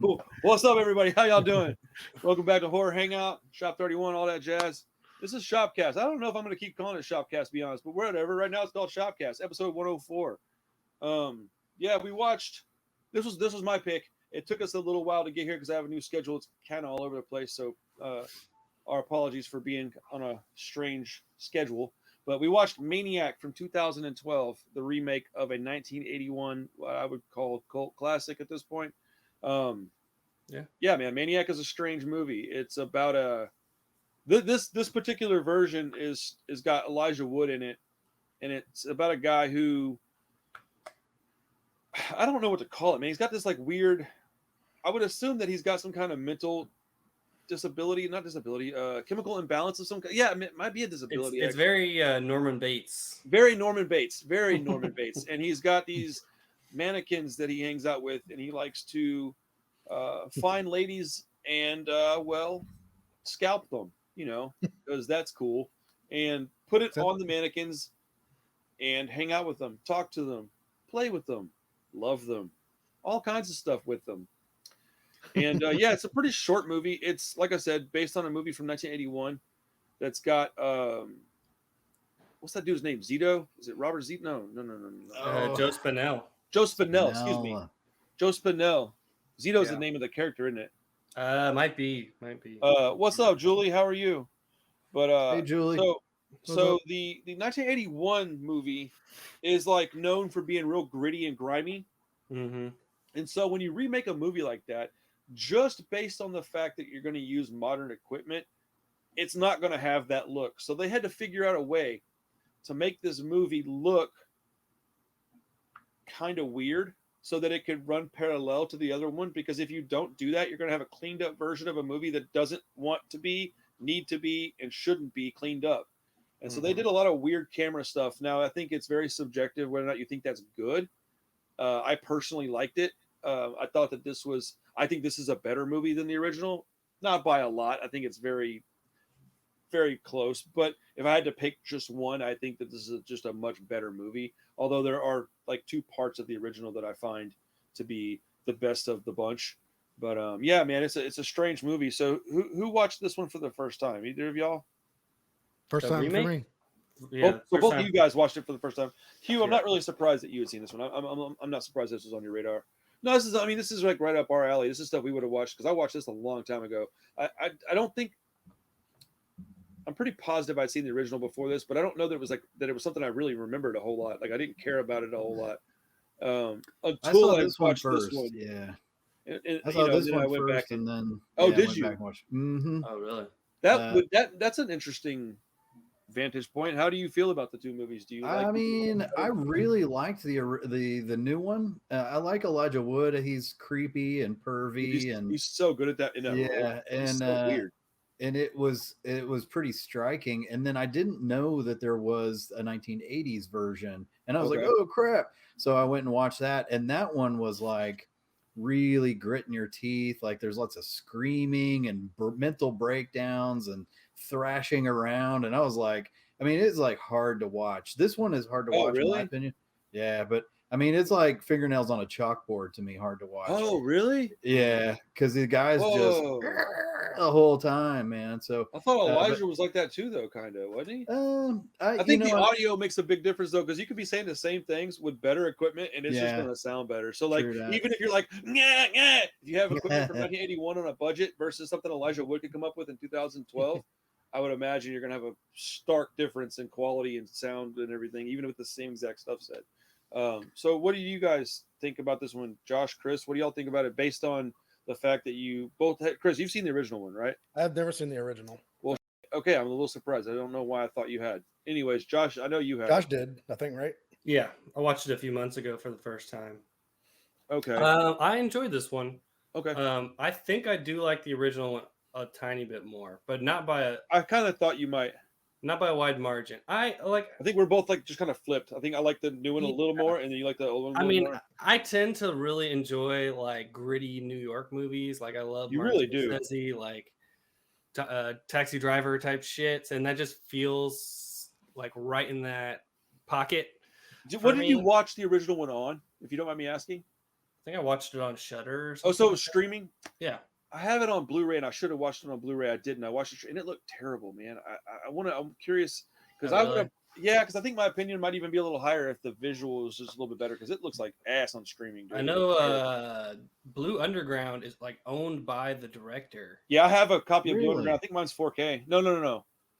Cool. What's up, everybody? How y'all doing? Welcome back to Horror Hangout, Shop 31, all that jazz. This is Shopcast. I don't know if I'm going to keep calling it Shopcast, to be honest, but whatever. Right now, it's called Shopcast, episode 104. Yeah, we watched. This was my pick. It took us a little while to get here because I have a new schedule. It's kind of all over the place, so our apologies for being on a strange schedule. But we watched Maniac from 2012, the remake of a 1981, what I would call cult classic at this point. Yeah, man, Maniac is a strange movie. It's about this particular version is got Elijah Wood in it, and it's about a guy who, I don't know what to call it, man. He's got this like weird, I would assume that he's got some kind of mental disability, not disability, chemical imbalance of some kind. Yeah, it might be a disability. It's very Norman Bates. Very Norman Bates. And he's got these mannequins that he hangs out with, and he likes to find ladies and well, scalp them, because that's cool, and put it on the mannequins and hang out with them, talk to them, play with them, love them, all kinds of stuff with them. And yeah, it's a pretty short movie. It's, like I said, based on a movie from 1981 that's got what's that dude's name? Zito? Is it Robert Zito? No. Joe Spinell. Joe Spinell, excuse me. Joe Spinell. Zito's the name of the character, isn't it? Might be. What's up, Julie? How are you? But hey, Julie. So the 1981 movie is like known for being real gritty and grimy. Mm-hmm. And so when you remake a movie like that, just based on the fact that you're going to use modern equipment, it's not going to have that look. So they had to figure out a way to make this movie look kind of weird so that it could run parallel to the other one. Because if you don't do that, you're going to have a cleaned up version of a movie that doesn't want to be, need to be, and shouldn't be cleaned up. And so they did a lot of weird camera stuff. Now, I think it's very subjective whether or not you think that's good. I personally liked it. I thought that I think this is a better movie than the original. Not by a lot. I think it's very, very close. But if I had to pick just one, I think that this is just a much better movie. Although there are like two parts of the original that I find to be the best of the bunch. But yeah, man, it's a strange movie. So who watched this one for the first time? Either of y'all? First time for me. Yeah. So both of you guys watched it for the first time. Hugh, I'm not really surprised that you had seen this one. I'm not surprised this was on your radar. No, this is like right up our alley. This is stuff we would have watched because I watched this a long time ago. I don't think, I'm pretty positive I'd seen the original before this, but I don't know that it was something I really remembered a whole lot. Like I didn't care about it a whole lot until I watched this one. Yeah, and I saw this one I went first, back and then did you? Mm-hmm. Oh, really? That's an interesting vantage point. How do you feel about the two movies? Do you like I really liked the new one. I like Elijah Wood. He's creepy and pervy, and he's so good at that. Yeah, and so weird. And it was pretty striking. And then I didn't know that there was a 1980s version, and I was like, oh crap! So I went and watched that, and that one was like really gritting your teeth. Like there's lots of screaming and mental breakdowns and thrashing around, and I was like, it's like hard to watch. This one is hard to watch, really? In my opinion. Yeah, but it's like fingernails on a chalkboard to me, hard to watch. Oh, really? Yeah, because the guy's just the whole time, man. So I thought Elijah was like that too, though, kind of, wasn't he? I think the audio makes a big difference, though, because you could be saying the same things with better equipment, and it's just going to sound better. So, like, even if you're like, if you have equipment from 1981 on a budget versus something Elijah Wood could come up with in 2012, I would imagine you're going to have a stark difference in quality and sound and everything, even with the same exact stuff said. So what do you guys think about this one? Josh, Chris, what do y'all think about it based on the fact that you both had, Chris, you've seen the original one, right? I've never seen the original. Well, okay, I'm a little surprised. I don't know why I thought you had. Anyways, Josh, I know you have. Josh did, I think, right? Yeah, I watched it a few months ago for the first time. Okay. I enjoyed this one. Okay. I think I do like the original one a tiny bit more, but not by a. I kind of thought you might. Not by a wide margin. I think we're both like just kind of flipped. I think I like the new one a little more, and then you like the old one. More. I tend to really enjoy like gritty New York movies. Like I love. You really do. Scorsese, like Taxi Driver type shit, and that just feels like right in that pocket. What did you watch the original one on? If you don't mind me asking. I think I watched it on Shudder. Oh, so it was streaming. Yeah. I have it on Blu-ray, and I should have watched it on Blu-ray. I didn't. I watched it, and it looked terrible, man. I'm curious because Oh, I really? would have. Yeah, because I think my opinion might even be a little higher if the visual was just a little bit better. Because it looks like ass on streaming. Dude. I know Blue Underground is like owned by the director. Yeah, I have a copy of Blue Really? Underground. I think mine's 4K. No.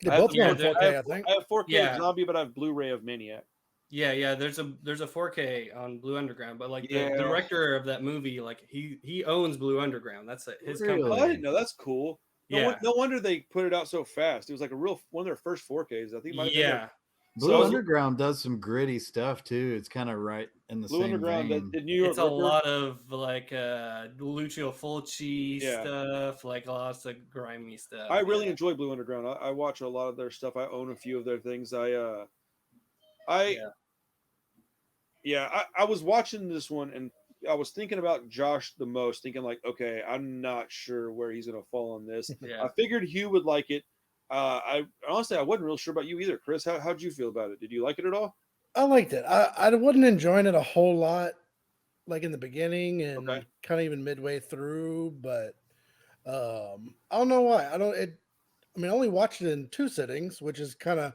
They I have both the- are on yeah, 4K, I think. I have 4K Yeah. of Zombie, but I have Blu-ray of Maniac. Yeah. There's a 4K on Blue Underground, but like Yeah. the director of that movie, like he owns Blue Underground. That's his company. Oh, I didn't know. That's cool. Yeah. No wonder they put it out so fast. It was like one of their first 4Ks. I think. It might have been Yeah. Blue So- Underground does some gritty stuff too. It's kind of right in the Blue same Underground. vein. The New York. It's a Ripper. lot of like Lucio Fulci Yeah. stuff, like lots of grimy stuff. I really yeah. enjoy Blue Underground. I watch a lot of their stuff. I own a few of their things. I was watching this one and I was thinking about Josh the most, thinking like, okay, I'm not sure where he's gonna fall on this. Yeah. I figured Hugh would like it. I honestly I wasn't real sure about you either, Chris. How'd you feel about it? Did you like it at all? I liked it. I wasn't enjoying it a whole lot, like in the beginning and Okay. kind of even midway through, but I don't know why. I only watched it in 2 sittings, which is kind of.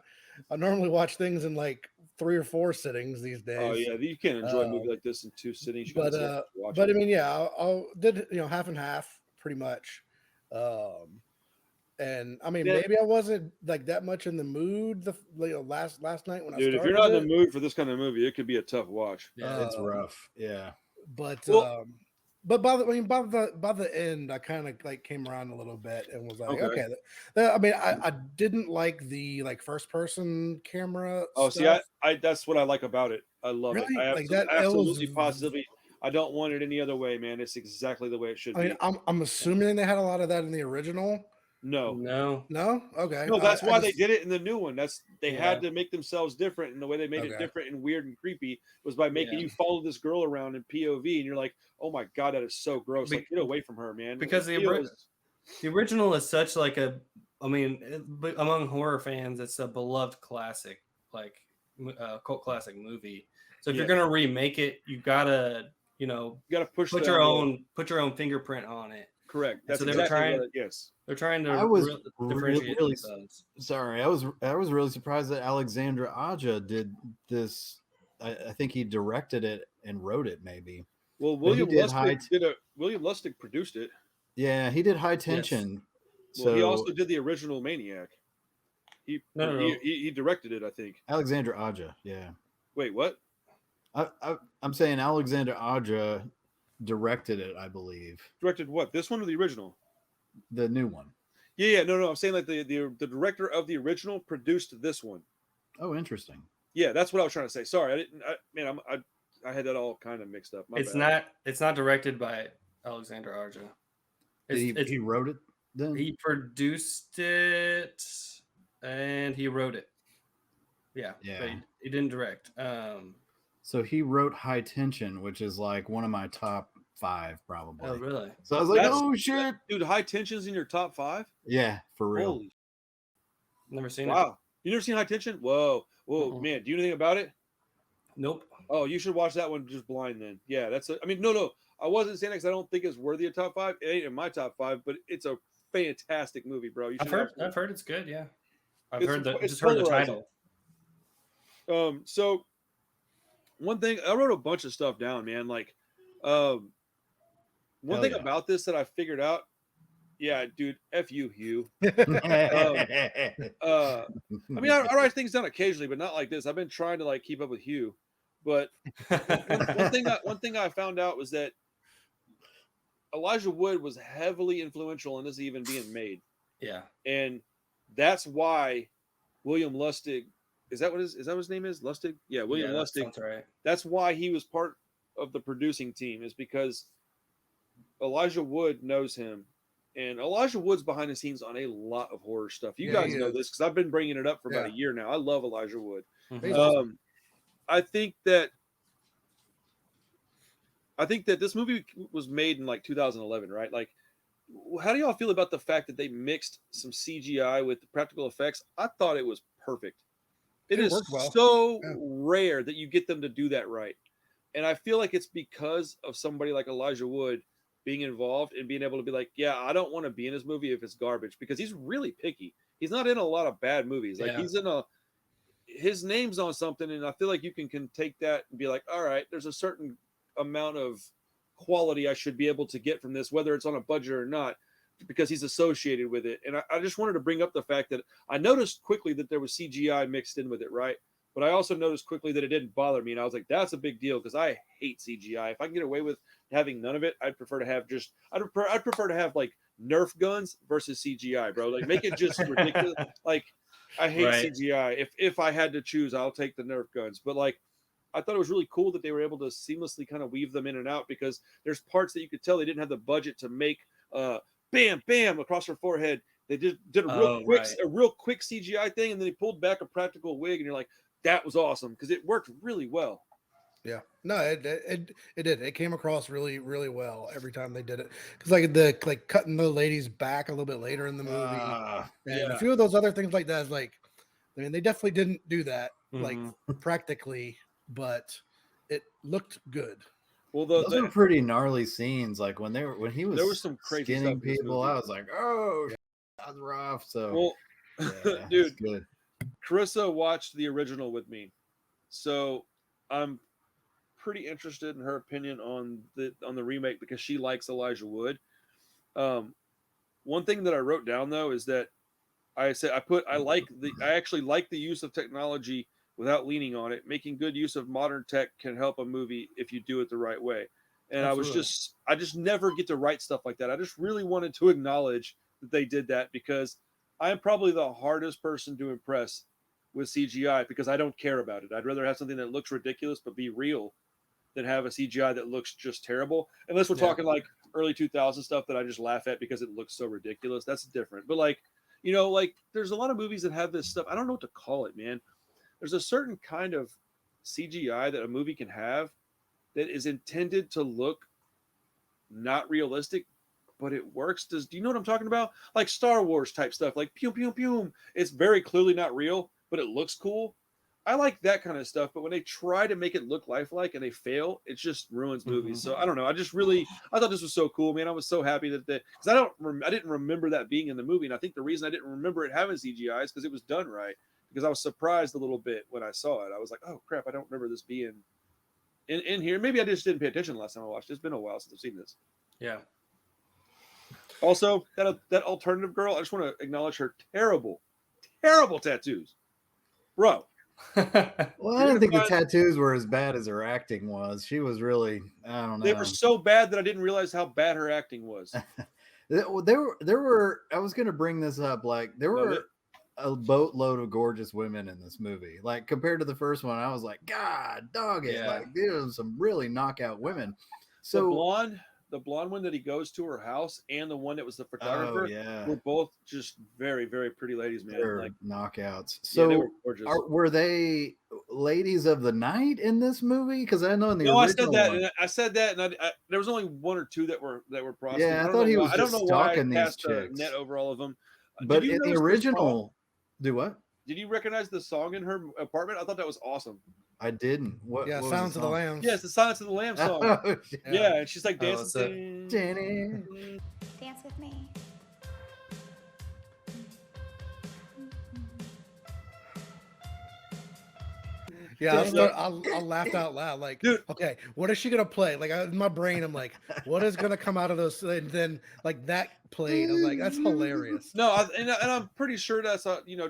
I normally watch things in like 3 or 4 sittings these days. Oh yeah, you can't enjoy a movie like this in 2 sittings. You gotta sit and watch it. I mean, yeah, I did half and half pretty much. And I mean, Yeah. maybe I wasn't like that much in the mood last night when I Dude, started. if you're not in it. the mood for this kind of movie, it could be a tough watch. Yeah. It's rough. Yeah. But Well- but by the end, I kind of like came around a little bit and was like, Okay. okay. I mean, I didn't like the like first person camera. Oh, see, stuff. I that's what I like about it. I love Really? it. I Like that- that was- absolutely, positively. I don't want it any other way, man. It's exactly the way it should I be. mean, I'm assuming they had a lot of that in the original. No, No. No, okay. no, that's I why they just- did it in the new one. They Yeah. had to make themselves different, and the way they made it Okay. different and weird and creepy was by making Yeah. you follow this girl around in POV, and you're like, oh my god, that is so gross. Be- Like, get away from her, man. because the Theo is- The original is such like but among horror fans, it's a beloved classic, like cult classic movie. So if you're Yeah. gonna remake it, you gotta you got to push put the your envelope. own fingerprint on it. Correct. That's so they were exactly trying- what yes. They're trying to I was differentiate really themselves. sorry. I was really surprised that Alexandra Aja did this. I think he directed it and wrote it. Maybe. Well, But he William did High Lustig William Lustig produced it. Yeah, he did High Tension. Well, So he also did the original Maniac. No. He directed it, I think. Alexandra Aja. Yeah. Wait, what? I'm saying Alexandra Aja directed it. I believe Directed what? This one or the original? the new one. Yeah. No. I'm saying like the director of the original produced this one. Oh, interesting. Yeah, that's what I was trying to say. Sorry, I didn't. I had that all kind of mixed up. My bad. It's not directed by Alexander Arja. He wrote it then. He produced it and he wrote it. Yeah. Yeah. But he didn't direct. So he wrote High Tension, which is like one of my top 5 probably. Oh really? So I was like, That's- oh shit. Dude, High Tension's in your top 5? Yeah, for real. Holy Never seen it. wow! You never seen High Tension? Whoa, Mm-mm. man! Do you know anything about it? Nope. Oh, you should watch that one just blind then. Yeah, no. I wasn't saying that because I don't think it's worthy of top 5. It ain't in my top 5, but it's a fantastic movie, bro. You should I've heard it's good. Yeah. I've It's- heard it's just heard the polarizing. title. So one thing I wrote a bunch of stuff down, man. Like, one Hell thing yeah. about this that I figured out. Yeah, dude, F you, Hugh. I mean, I write things down occasionally, but not like this. I've been trying to like keep up with Hugh, but one thing I found out was that Elijah Wood was heavily influential in this even being made, Yeah. and that's why William Lustig is that what his name is? Lustig? Yeah, William Yeah, that Lustig. sounds right. That's why he was part of the producing team, is because Elijah Wood knows him, and Elijah Wood's behind the scenes on a lot of horror stuff. You Yeah, guys he know is. this because I've been bringing it up for about a Yeah. year now. I love Elijah Wood. Mhm. He's awesome. I think that this movie was made in like 2011, right? Like, how do y'all feel about the fact that they mixed some CGI with the practical effects? I thought it was perfect. It It is worked well. so Yeah. rare that you get them to do that right. And I feel like it's because of somebody like Elijah Wood being involved and being able to be like, yeah, I don't want to be in this movie if it's garbage, because he's really picky. He's not in a lot of bad movies. Like he's in his name's on something, and I feel like you can take that and be like, all right, there's a certain amount of quality I should be able to get from this, whether it's on a budget or not, because he's associated with it. And I just wanted to bring up the fact that I noticed quickly that there was CGI mixed in with it, right? But I also noticed quickly that it didn't bother me, and I was like, that's a big deal, because I hate CGI. If I can get away with having none of it, I'd prefer to have I'd prefer to have like Nerf guns versus CGI, bro. Like make it just ridiculous. Like I hate CGI. If I had to choose, I'll take the Nerf guns. But like I thought it was really cool that they were able to seamlessly kind of weave them in and out, because there's parts that you could tell they didn't have the budget to make bam, bam across her forehead. They did a real quick CGI thing, and then they pulled back a practical wig, and you're like, that was awesome, because it worked really well. Yeah, no, it did. It came across really, really well every time they did it. Because like cutting the lady's back a little bit later in the movie, and a few of those other things like that is like, I mean, they definitely didn't do that like practically, but it looked good. Well, those were pretty gnarly scenes. Like when he was there was some crazy skinning people, I was like, oh, that was rough. So, well, dude, good. Carissa watched the original with me, so I'm pretty interested in her opinion on the remake, because she likes Elijah Wood. One thing that I wrote down though is that I actually like the use of technology without leaning on it. Making good use of modern tech can help a movie if you do it the right way. And absolutely. I just never get to write stuff like that. I just really wanted to acknowledge that they did that, because I am probably the hardest person to impress with CGI, because I don't care about it. I'd rather have something that looks ridiculous but be real than have a CGI that looks just terrible. Unless we're talking like early 2000 stuff that I just laugh at because it looks so ridiculous. That's different. But like, like there's a lot of movies that have this stuff. I don't know what to call it, man. There's a certain kind of CGI that a movie can have that is intended to look not realistic, but it works. Do you know what I'm talking about? Like Star Wars type stuff, like pew, pew, pew. It's very clearly not real, but it looks cool. I like that kind of stuff, but when they try to make it look lifelike and they fail, it just ruins movies. So I don't know. I thought this was so cool, man. I was so happy that because I didn't remember that being in the movie, and I think the reason I didn't remember it having CGI is because it was done right. Because I was surprised a little bit when I saw it. I was like, oh crap, I don't remember this being in here. Maybe I just didn't pay attention last time I watched it. It's been a while since I've seen this. Yeah. Also, that alternative girl, I just want to acknowledge her terrible tattoos, bro. Well, I don't think the tattoos were as bad as her acting was. She was really, I don't know. They were so bad that I didn't realize how bad her acting was. There were. I was going to bring this up. Like there were a boatload of gorgeous women in this movie. Like compared to the first one, I was like, God, dog it. Yeah. Like there was some really knockout women. So the blonde one that he goes to her house, and the one that was the photographer, were both just very, very pretty ladies, man. They're like knockouts. So they were gorgeous. Were they ladies of the night in this movie? Because I know in the original I said that, and there was only one or two that were prostitutes. Yeah, I thought he was just stalking these chicks. Net over all of them. But in the original, do what? Did you recognize the song in her apartment? I thought that was awesome. I didn't. What Silence of the Lambs. Yes, the Silence of the Lambs song. Oh, yeah, and she's like dancing. Dance with me. Yeah, I'll laugh out loud. Like, dude, okay, what is she gonna play? Like in my brain, I'm like, what is gonna come out of those? And then like that played. I'm like, that's hilarious. No, and I'm pretty sure that's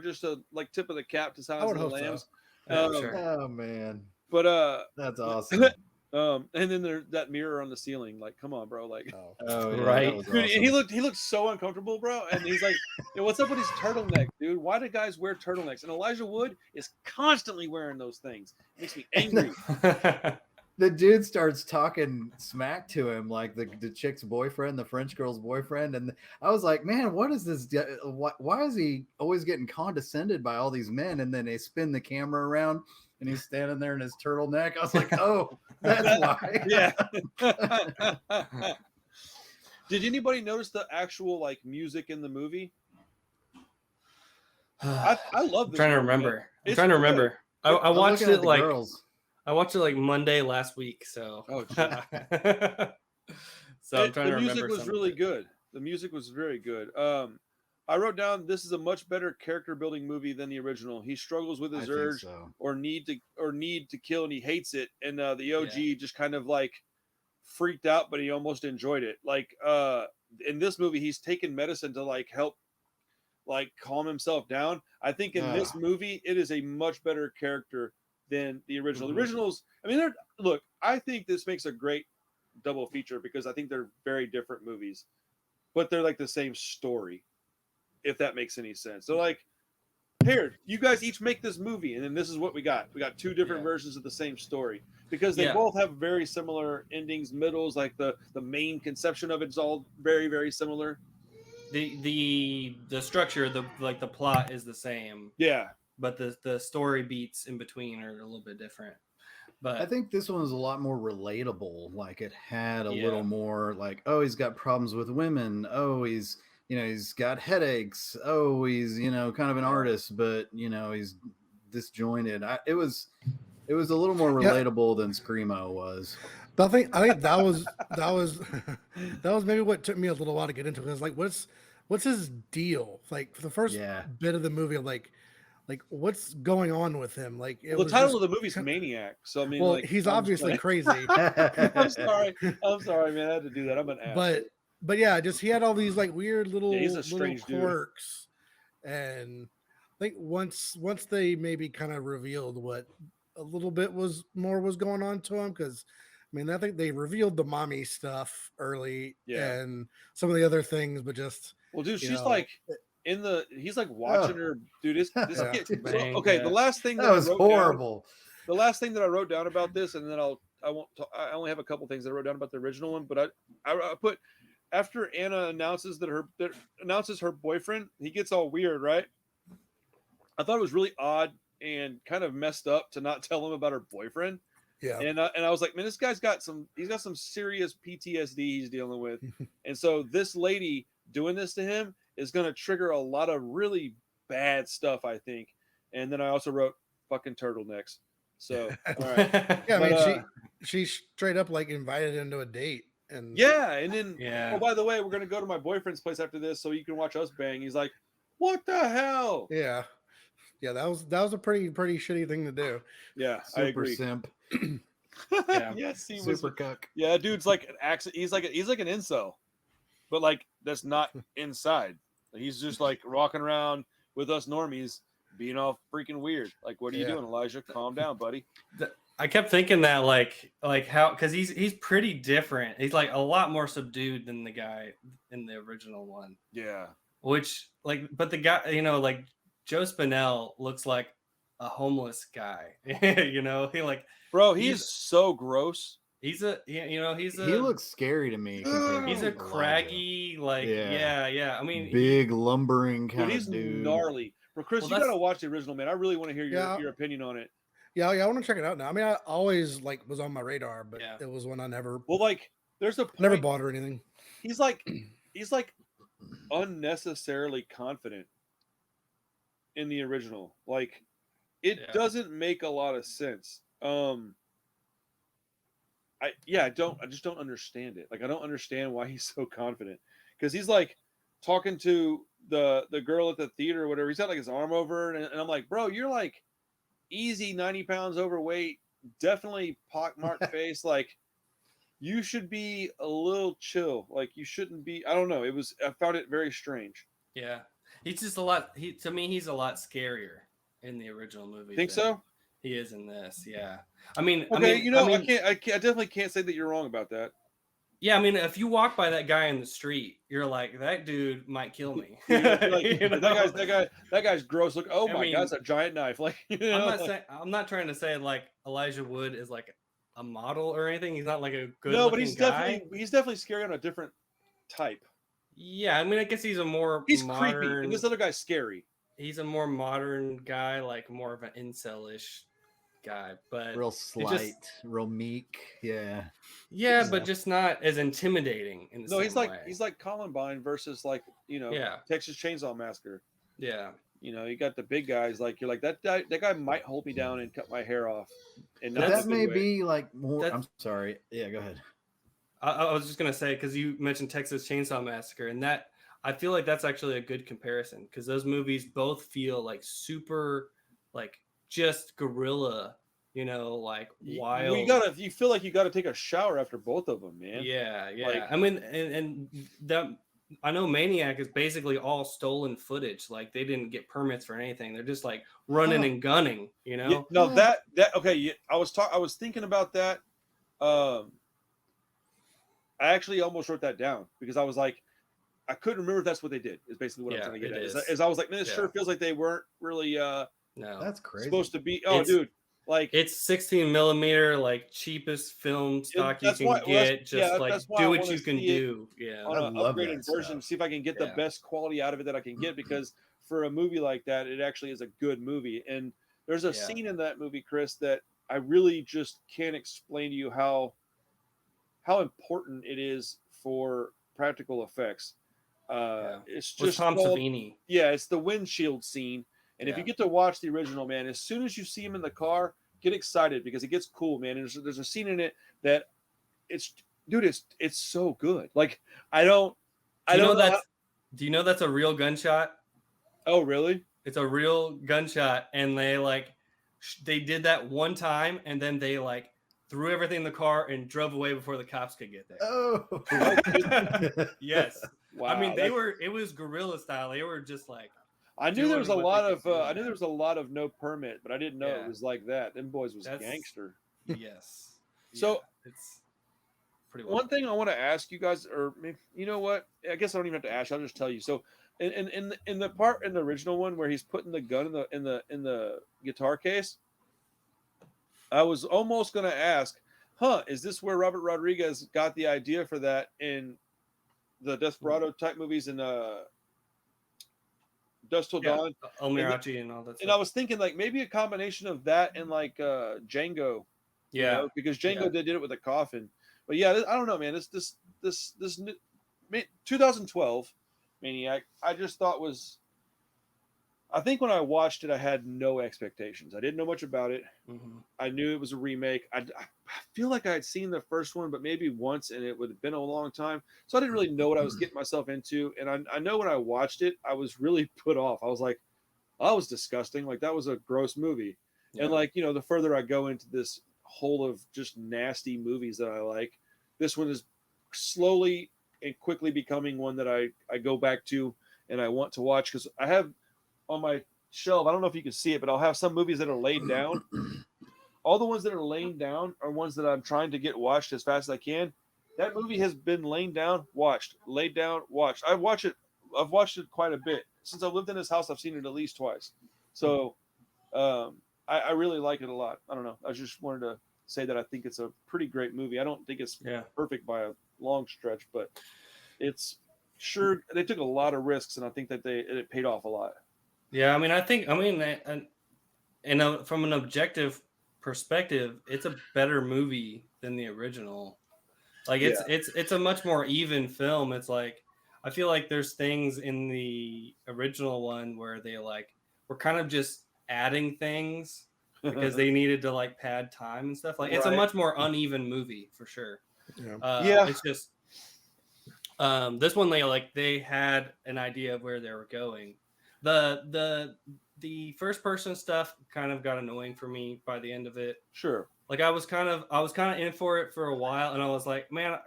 just a like tip of the cap to Silence of the Lambs. So. Sure. Oh man, but that's awesome. And then there's that mirror on the ceiling. Like, come on, bro. Like, yeah, right. Awesome. Dude, and he looked so uncomfortable, bro. And he's like, what's up with his turtleneck, dude? Why do guys wear turtlenecks? And Elijah Wood is constantly wearing those things. It makes me angry. The dude starts talking smack to him, like the chick's boyfriend, the French girl's boyfriend. And I was like, man, what is this? Why is he always getting condescended by all these men? And then they spin the camera around and he's standing there in his turtleneck. I was like, oh, that's why. Yeah. Did anybody notice the actual like music in the movie? I love this. I'm trying to remember. I watched it like girls. I watched it like Monday last week, so. Oh, geez. So I'm trying to the music remember. was some really of it. good. The music was very good. I wrote down this is a much better character building movie than the original. He struggles with I his think urge so. or need to kill, and he hates it. And the OG just kind of like freaked out, but he almost enjoyed it. Like in this movie, he's taken medicine to like help like calm himself down. I think in this movie, it is a much better character than the original. The originals, I mean, look, I think this makes a great double feature because I think they're very different movies, but they're like the same story, if that makes any sense. So like, here, you guys each make this movie, and then this is what we got. We got two different versions of the same story because they both have very similar endings, middles, like the main conception of it's all very, very similar. The structure, the plot is the same. Yeah. But the story beats in between are a little bit different. But I think this one was a lot more relatable. Like it had a little more like, oh, he's got problems with women. Oh, he's got headaches. Oh, he's, kind of an artist, but he's disjointed. It was a little more relatable than Screamo was. I think that was that was maybe what took me a little while to get into. Because like, what's his deal? Like for the first bit of the movie, I'm like what's going on with him? Like, the title of the movie is Maniac, so I mean, well, like, he's obviously crazy. I'm sorry, man. I had to do that. I'm an ass. But yeah, just he had all these like weird little he's a strange quirks, and I think once they maybe kind of revealed what a little bit was going on to him, because I mean I think they revealed the mommy stuff early, and some of the other things, but just dude, she's like he's like watching her, dude. This kid. Okay, the last thing that was horrible. The last thing that I wrote down about this, and then I won't. I only have a couple things that I wrote down about the original one, but I put after Anna announces her boyfriend, he gets all weird, right? I thought it was really odd and kind of messed up to not tell him about her boyfriend. Yeah, and I was like, man, this guy's got some serious PTSD he's dealing with, and so this lady doing this to him is going to trigger a lot of really bad stuff, I think. And then I also wrote fucking turtlenecks. So, all right. Yeah, but, I mean, she straight up like invited him to a date. And and then, oh, by the way, we're going to go to my boyfriend's place after this so you can watch us bang. He's like, what the hell? Yeah, that was a pretty shitty thing to do. Yeah, Super I agree. Simp. Yes, he super was. cuck. Yeah, dude's like an accent. He's like an incel, but like that's not inside. He's just like rocking around with us normies, being all freaking weird. Like, what are you doing, Elijah? Calm down, buddy. I kept thinking that like how, because he's pretty different. He's like a lot more subdued than the guy in the original one. Yeah. Which like, but the guy, like Joe Spinell looks like a homeless guy. He like, bro, he's so gross. He looks scary to me. He's a craggy, like, yeah. I mean, big lumbering kind of dude. He's gnarly. But Chris, you gotta watch the original, man. I really want to hear your opinion on it. Yeah, I want to check it out now. I mean, I always like was on my radar, but it was one I never. Well, like, there's a point, never bought or anything. He's like unnecessarily confident in the original. Like, it doesn't make a lot of sense. I just don't understand it. Like, I don't understand why he's so confident, because he's like talking to the girl at the theater or whatever. He's got like his arm over, and I'm like, bro, you're like easy 90 pounds overweight, definitely pockmarked face. Like, you should be a little chill. Like, you shouldn't be. I don't know. I found it very strange. Yeah, he's just a lot. To me, he's a lot scarier in the original movie. Think so? He is in this. Yeah. I mean, okay. I definitely can't say that you're wrong about that. Yeah, I mean, if you walk by that guy in the street, you're like, that dude might kill me. That guy's gross. Look, oh my God, it's a giant knife. Like, I'm not trying to say like Elijah Wood is like a model or anything. He's not like a good. No, but he's definitely scary on a different type. Yeah, I mean, I guess he's modern, creepy, and this other guy's scary. He's a more modern guy, like more of an incel-ish guy, but real slight, real meek. Yeah, but just not as intimidating. He's like Columbine versus like Texas Chainsaw Massacre. Yeah, You know, you got the big guys like you're like that guy might hold me down and cut my hair off. And But not in a that good may way. be like more. That's- I'm sorry. Yeah, go ahead. I was just gonna say, because you mentioned Texas Chainsaw Massacre, and that I feel like that's actually a good comparison, because those movies both feel like super, like just guerrilla, you know, like wild. You feel like you gotta take a shower after both of them, man. Yeah. Like- I mean, and that I know Maniac is basically all stolen footage. Like they didn't get permits for anything. They're just like running and gunning, you know. Yeah, no, that okay. Yeah, I was thinking about that. I actually almost wrote that down because I was like, I couldn't remember if that's what they did. Is basically what I'm trying to get at. Is I was like, man, this sure feels like they weren't really No, That's crazy. supposed to be. Oh, dude, like it's 16 millimeter, like cheapest film stock you can get. Just like do what you can do. Yeah, on an love upgraded that version, stuff. see if I can get the best quality out of it that I can get, because for a movie like that, it actually is a good movie. And there's a scene in that movie, Chris, that I really just can't explain to you how important it is for practical effects. It's just Tom called, Savini. yeah, it's the windshield scene. And if you get to watch the original, man, as soon as you see him in the car, get excited because it gets cool, man. And there's a scene in it that it's so good. Like do you know that's a real gunshot? Oh, really? It's a real gunshot, and they did that one time, and then they like threw everything in the car and drove away before the cops could get there. Oh, Yes. Wow. I mean, it was guerrilla style. They were just like, I knew there was a doing lot what of they could do, I knew there was a lot of no permit, but I didn't know it was like that. Them boys was gangster. yes. So it's pretty well. One thing I want to ask you guys, or maybe, you know what? I guess I don't even have to ask. I'll just tell you. So, in the part in the original one where he's putting the gun in the guitar case, I was almost going to ask, is this where Robert Rodriguez got the idea for that in the Desperado type movies and Dusk Till Dawn, El Mariachi and all that stuff. And I was thinking like maybe a combination of that and like Django, you know, because Django did it with a coffin. But yeah, I don't know, man. This 2012 Maniac, I just thought was. I think when I watched it, I had no expectations. I didn't know much about it. Mm-hmm. I knew it was a remake. I feel like I had seen the first one, but maybe once, and it would have been a long time. So I didn't really know what I was getting myself into. And I know when I watched it, I was really put off. I was like, that was disgusting. Like, that was a gross movie. Yeah. And like, you know, the further I go into this hole of just nasty movies that I like, this one is slowly and quickly becoming one that I go back to and I want to watch, because I have on my shelf, I don't know if you can see it, but I'll have some movies that are laid down. All the ones that are laying down are ones that I'm trying to get watched as fast as I can. That movie has been laying down, watched, laid down, watched. I've watched it quite a bit. Since I've lived in this house, I've seen it at least twice. So I really like it a lot. I don't know. I just wanted to say that I think it's a pretty great movie. I don't think it's perfect by a long stretch, but it's sure they took a lot of risks, and I think that it paid off a lot. Yeah, I mean, from an objective perspective, it's a better movie than the original. Like it's a much more even film. It's like I feel like there's things in the original one where they like were kind of just adding things because they needed to like pad time and stuff. Like it's a much more uneven movie for sure. Yeah. It's just this one they had an idea of where they were going. The first person stuff kind of got annoying for me by the end of it. Sure. Like I was kind of in for it for a while, and I was like, man,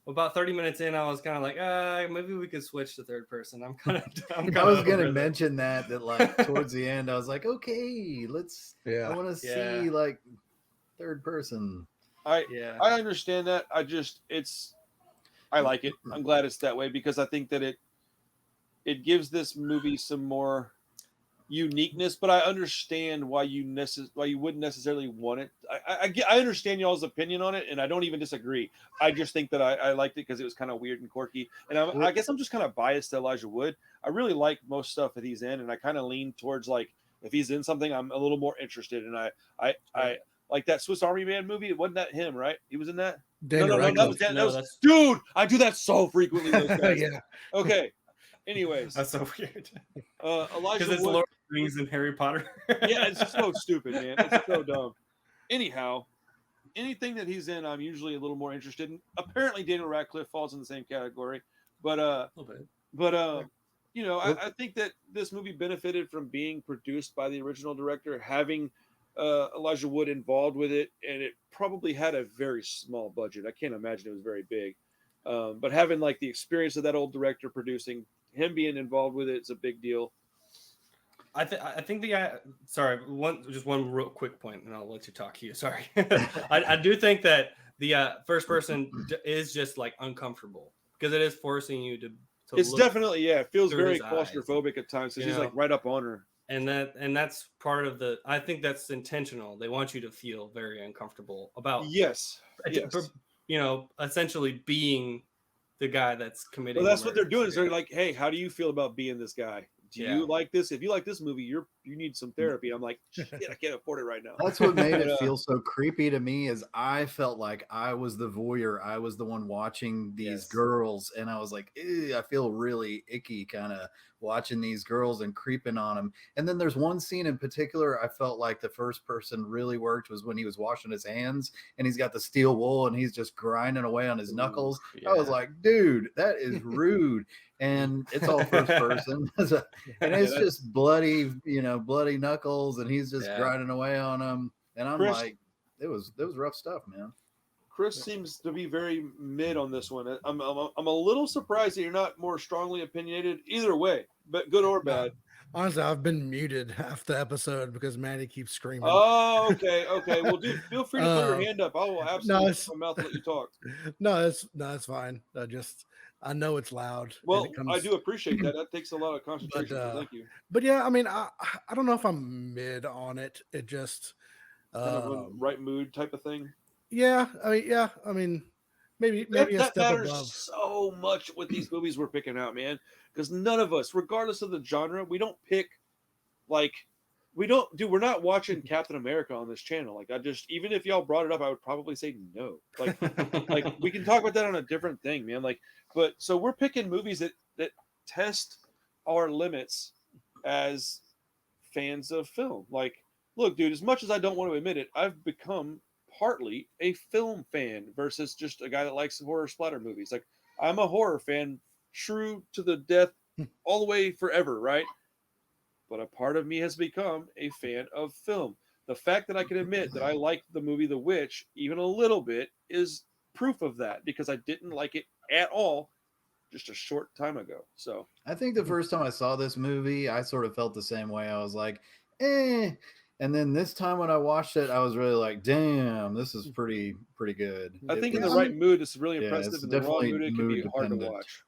about 30 minutes in, I was kind of like, maybe we could switch to third person. I was gonna mention that like towards the end, I was like, okay, let's. I want to see like third person. I understand that. I like it. I'm glad it's that way, because I think that it gives this movie some more uniqueness, but I understand why you wouldn't necessarily want it. I understand y'all's opinion on it, and I don't even disagree. I just think that I liked it because it was kind of weird and quirky, and I guess I'm just kind of biased to Elijah Wood. I really like most stuff that he's in, and I kind of lean towards like if he's in something, I'm a little more interested. And I like that Swiss Army Man movie. It wasn't that him, right? He was in that. No, that was dude. I do that so frequently. Those guys. Yeah. Okay. Anyways, That's so weird. Elijah Because it's Wood. Lord of the Rings and Harry Potter. Yeah, it's so stupid, man. It's so dumb. Anyhow, anything that he's in, I'm usually a little more interested in. Apparently, Daniel Radcliffe falls in the same category, but A little bit. you know, I think that this movie benefited from being produced by the original director, having Elijah Wood involved with it, and it probably had a very small budget. I can't imagine it was very big, but having like the experience of that old director producing, him being involved with it, it's a big deal. I think sorry, one real quick point, and I'll let you talk here. Sorry, I do think that the first person is just like uncomfortable because it is forcing you to It's look definitely, it feels through very his eyes. claustrophobic at times because You he's like know? right up on her. and that's part of the. I think that's intentional. They want you to feel very uncomfortable about Yes. you know, essentially being the guy that's committing. Well, that's the what they're murders. doing. Is they're like, hey, how do you feel about being this guy? Do you like this? If you like this movie, you need some therapy. I'm like, shit, I can't afford it right now. That's what made it feel so creepy to me. Is I felt like I was the voyeur. I was the one watching these girls, and I was like, I feel really icky, kind of watching these girls and creeping on them. And then there's one scene in particular I felt like the first person really worked was when he was washing his hands, and he's got the steel wool, and he's just grinding away on his knuckles. I was like, dude, that is rude. And it's all first person, and it's just bloody, bloody knuckles, and he's just grinding away on them. And I'm like, it was rough stuff, man. Chris seems to be very mid on this one. I'm a little surprised that you're not more strongly opinionated either way, but good or bad. Honestly, I've been muted half the episode because Maddie keeps screaming. Oh, okay. Well, dude, feel free to put your hand up. I will absolutely open my mouth and let you talk. No, it's fine. I know it's loud. Well, I do appreciate that. That takes a lot of concentration. So thank you. But yeah, I mean, I don't know if I'm mid on it. It just kind of right mood type of thing. Yeah, I mean, maybe a step matters above. So much with these movies we're picking out, man. Because none of us, regardless of the genre, we don't pick we're not watching Captain America on this channel. Like, even if y'all brought it up, I would probably say no. Like we can talk about that on a different thing, man. So we're picking movies that test our limits as fans of film. Like, look, dude, as much as I don't want to admit it, I've become partly a film fan versus just a guy that likes horror splatter movies. Like, I'm a horror fan, true to the death, all the way forever, right? But a part of me has become a fan of film. The fact that I can admit that I liked the movie The Witch even a little bit is proof of that, because I didn't like it at all just a short time ago. So I think the first time I saw this movie, I sort of felt the same way. I was like, eh. And then this time when I watched it, I was really like, damn, this is pretty good. I think in the right mood, it's really impressive. In the wrong mood, it can be hard to dependent. watch.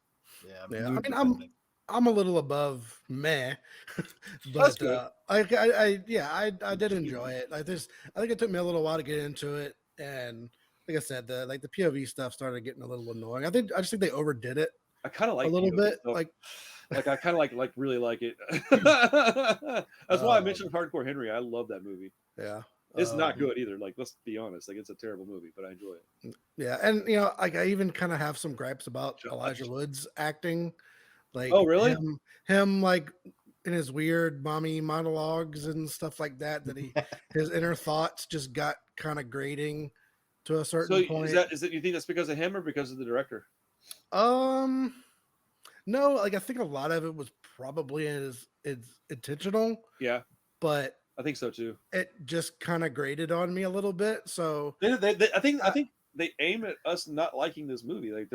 Yeah, I mean, I'm a little above meh, but I did enjoy it. I think it took me a little while to get into it, and like I said, the POV stuff started getting a little annoying. I just think they overdid it. I kind of like a little bit, like I kind of really like it. That's why I mentioned Hardcore Henry. I love that movie. Yeah. It's not good either. Like, let's be honest. Like, it's a terrible movie, but I enjoy it. Yeah, and I even kind of have some gripes about Elijah Wood's acting. Like, oh, really? Him like in his weird mommy monologues and stuff like that. That his inner thoughts just got kind of grating to a certain point. Is it? You think that's because of him or because of the director? No, like I think a lot of it was probably it's intentional. Yeah, but I think so too. It just kind of grated on me a little bit. So I think they aim at us not liking this movie. Like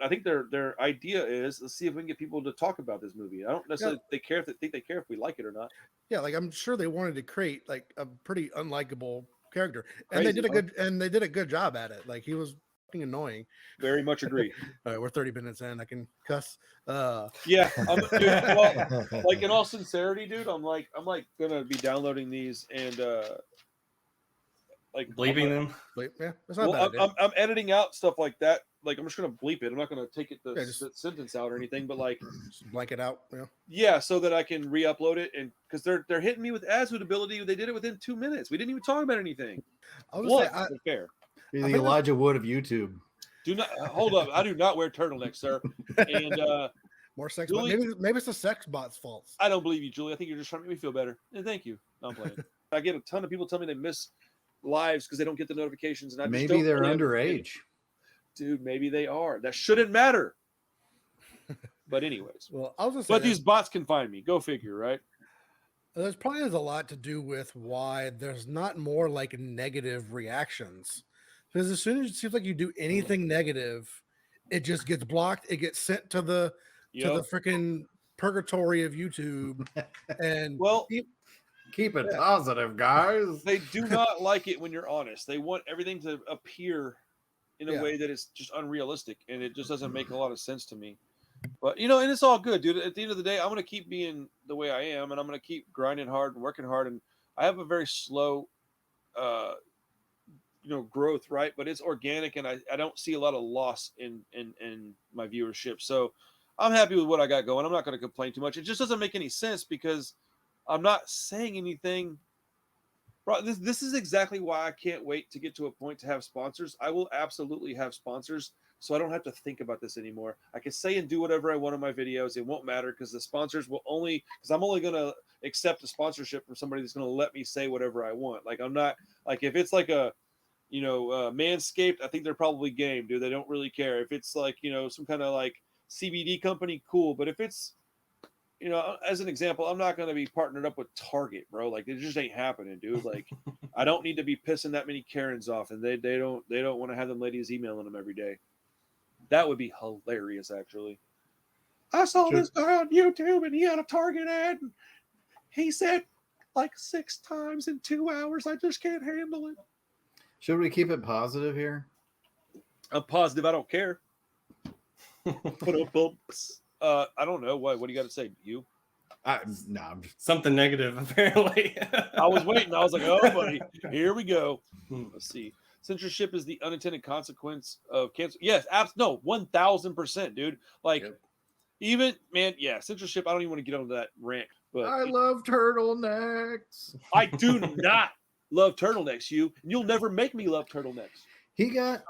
I think their idea is, let's see if we can get people to talk about this movie. I don't necessarily think they care if we like it or not. Yeah, like I'm sure they wanted to create like a pretty unlikable character, and they did a good job at it. Like, he was fucking annoying. Very much agree. All right, we're 30 minutes in. I can cuss. Yeah, dude, well, like, in all sincerity, dude, I'm like gonna be downloading these and like bleeping them. Yeah, that's not bad. I'm editing out stuff like that. Like, I'm just gonna bleep it. I'm not gonna take the sentence out or anything, but like just blank it out. Yeah, so that I can re-upload it, and because they're hitting me with ability. They did it within 2 minutes. We didn't even talk about anything. Fair. You're the Elijah Wood of YouTube. Do not hold up. I do not wear turtlenecks, sir. And More sex. Julie- Maybe it's the sex bot's fault. I don't believe you, Julie. I think you're just trying to make me feel better. And thank you. No, I'm playing. I get a ton of people tell me they miss lives because they don't get the notifications, and I just Maybe don't they're really understand. underage. Dude, maybe they are. That shouldn't matter. But anyways, Well, I was gonna say but these bots can find me. Go figure, right? there's probably has a lot to do with why there's not more like negative reactions. Because as soon as it seems like you do anything negative, it just gets blocked. It gets sent to the freaking purgatory of YouTube. And Well, Keep it positive, guys. they do not like it when you're honest. They want everything to appear in a way that is just unrealistic, and it just doesn't make a lot of sense to me. But and it's all good, dude. At the end of the day, I'm gonna keep being the way I am, and I'm gonna keep grinding hard and working hard. And I have a very slow, growth, right? But it's organic, and I don't see a lot of loss in my viewership. So I'm happy with what I got going. I'm not gonna complain too much. It just doesn't make any sense because I'm not saying anything. Bro, this is exactly why I can't wait to get to a point to have sponsors. I will absolutely have sponsors, so I don't have to think about this anymore. I can say and do whatever I want in my videos. It won't matter because the sponsors will because I'm only going to accept a sponsorship from somebody that's going to let me say whatever I want. Like, I'm not, like, if it's like a, Manscaped, I think they're probably game, dude. They don't really care. If it's like, some kind of like CBD company, cool. But if it's, as an example, I'm not going to be partnered up with Target, bro. Like, it just ain't happening, dude. Like, I don't need to be pissing that many Karens off, and they don't want to have them ladies emailing them every day. That would be hilarious, actually. I saw this guy on YouTube, and he had a Target ad, and he said like 6 times in 2 hours. I just can't handle it. Should we keep it positive here? I'm positive. I don't care. I don't know. What do you got to say? You? No, I'm just... Something negative, apparently. I was waiting. I was like, oh, buddy, here we go. Let's see. Censorship is the unintended consequence of cancel. Yes, no, 1,000%, dude. Like, even, man, yeah, censorship. I don't even want to get onto that rant. But I love turtlenecks. I do not love turtlenecks, and you'll never make me love turtlenecks. He got,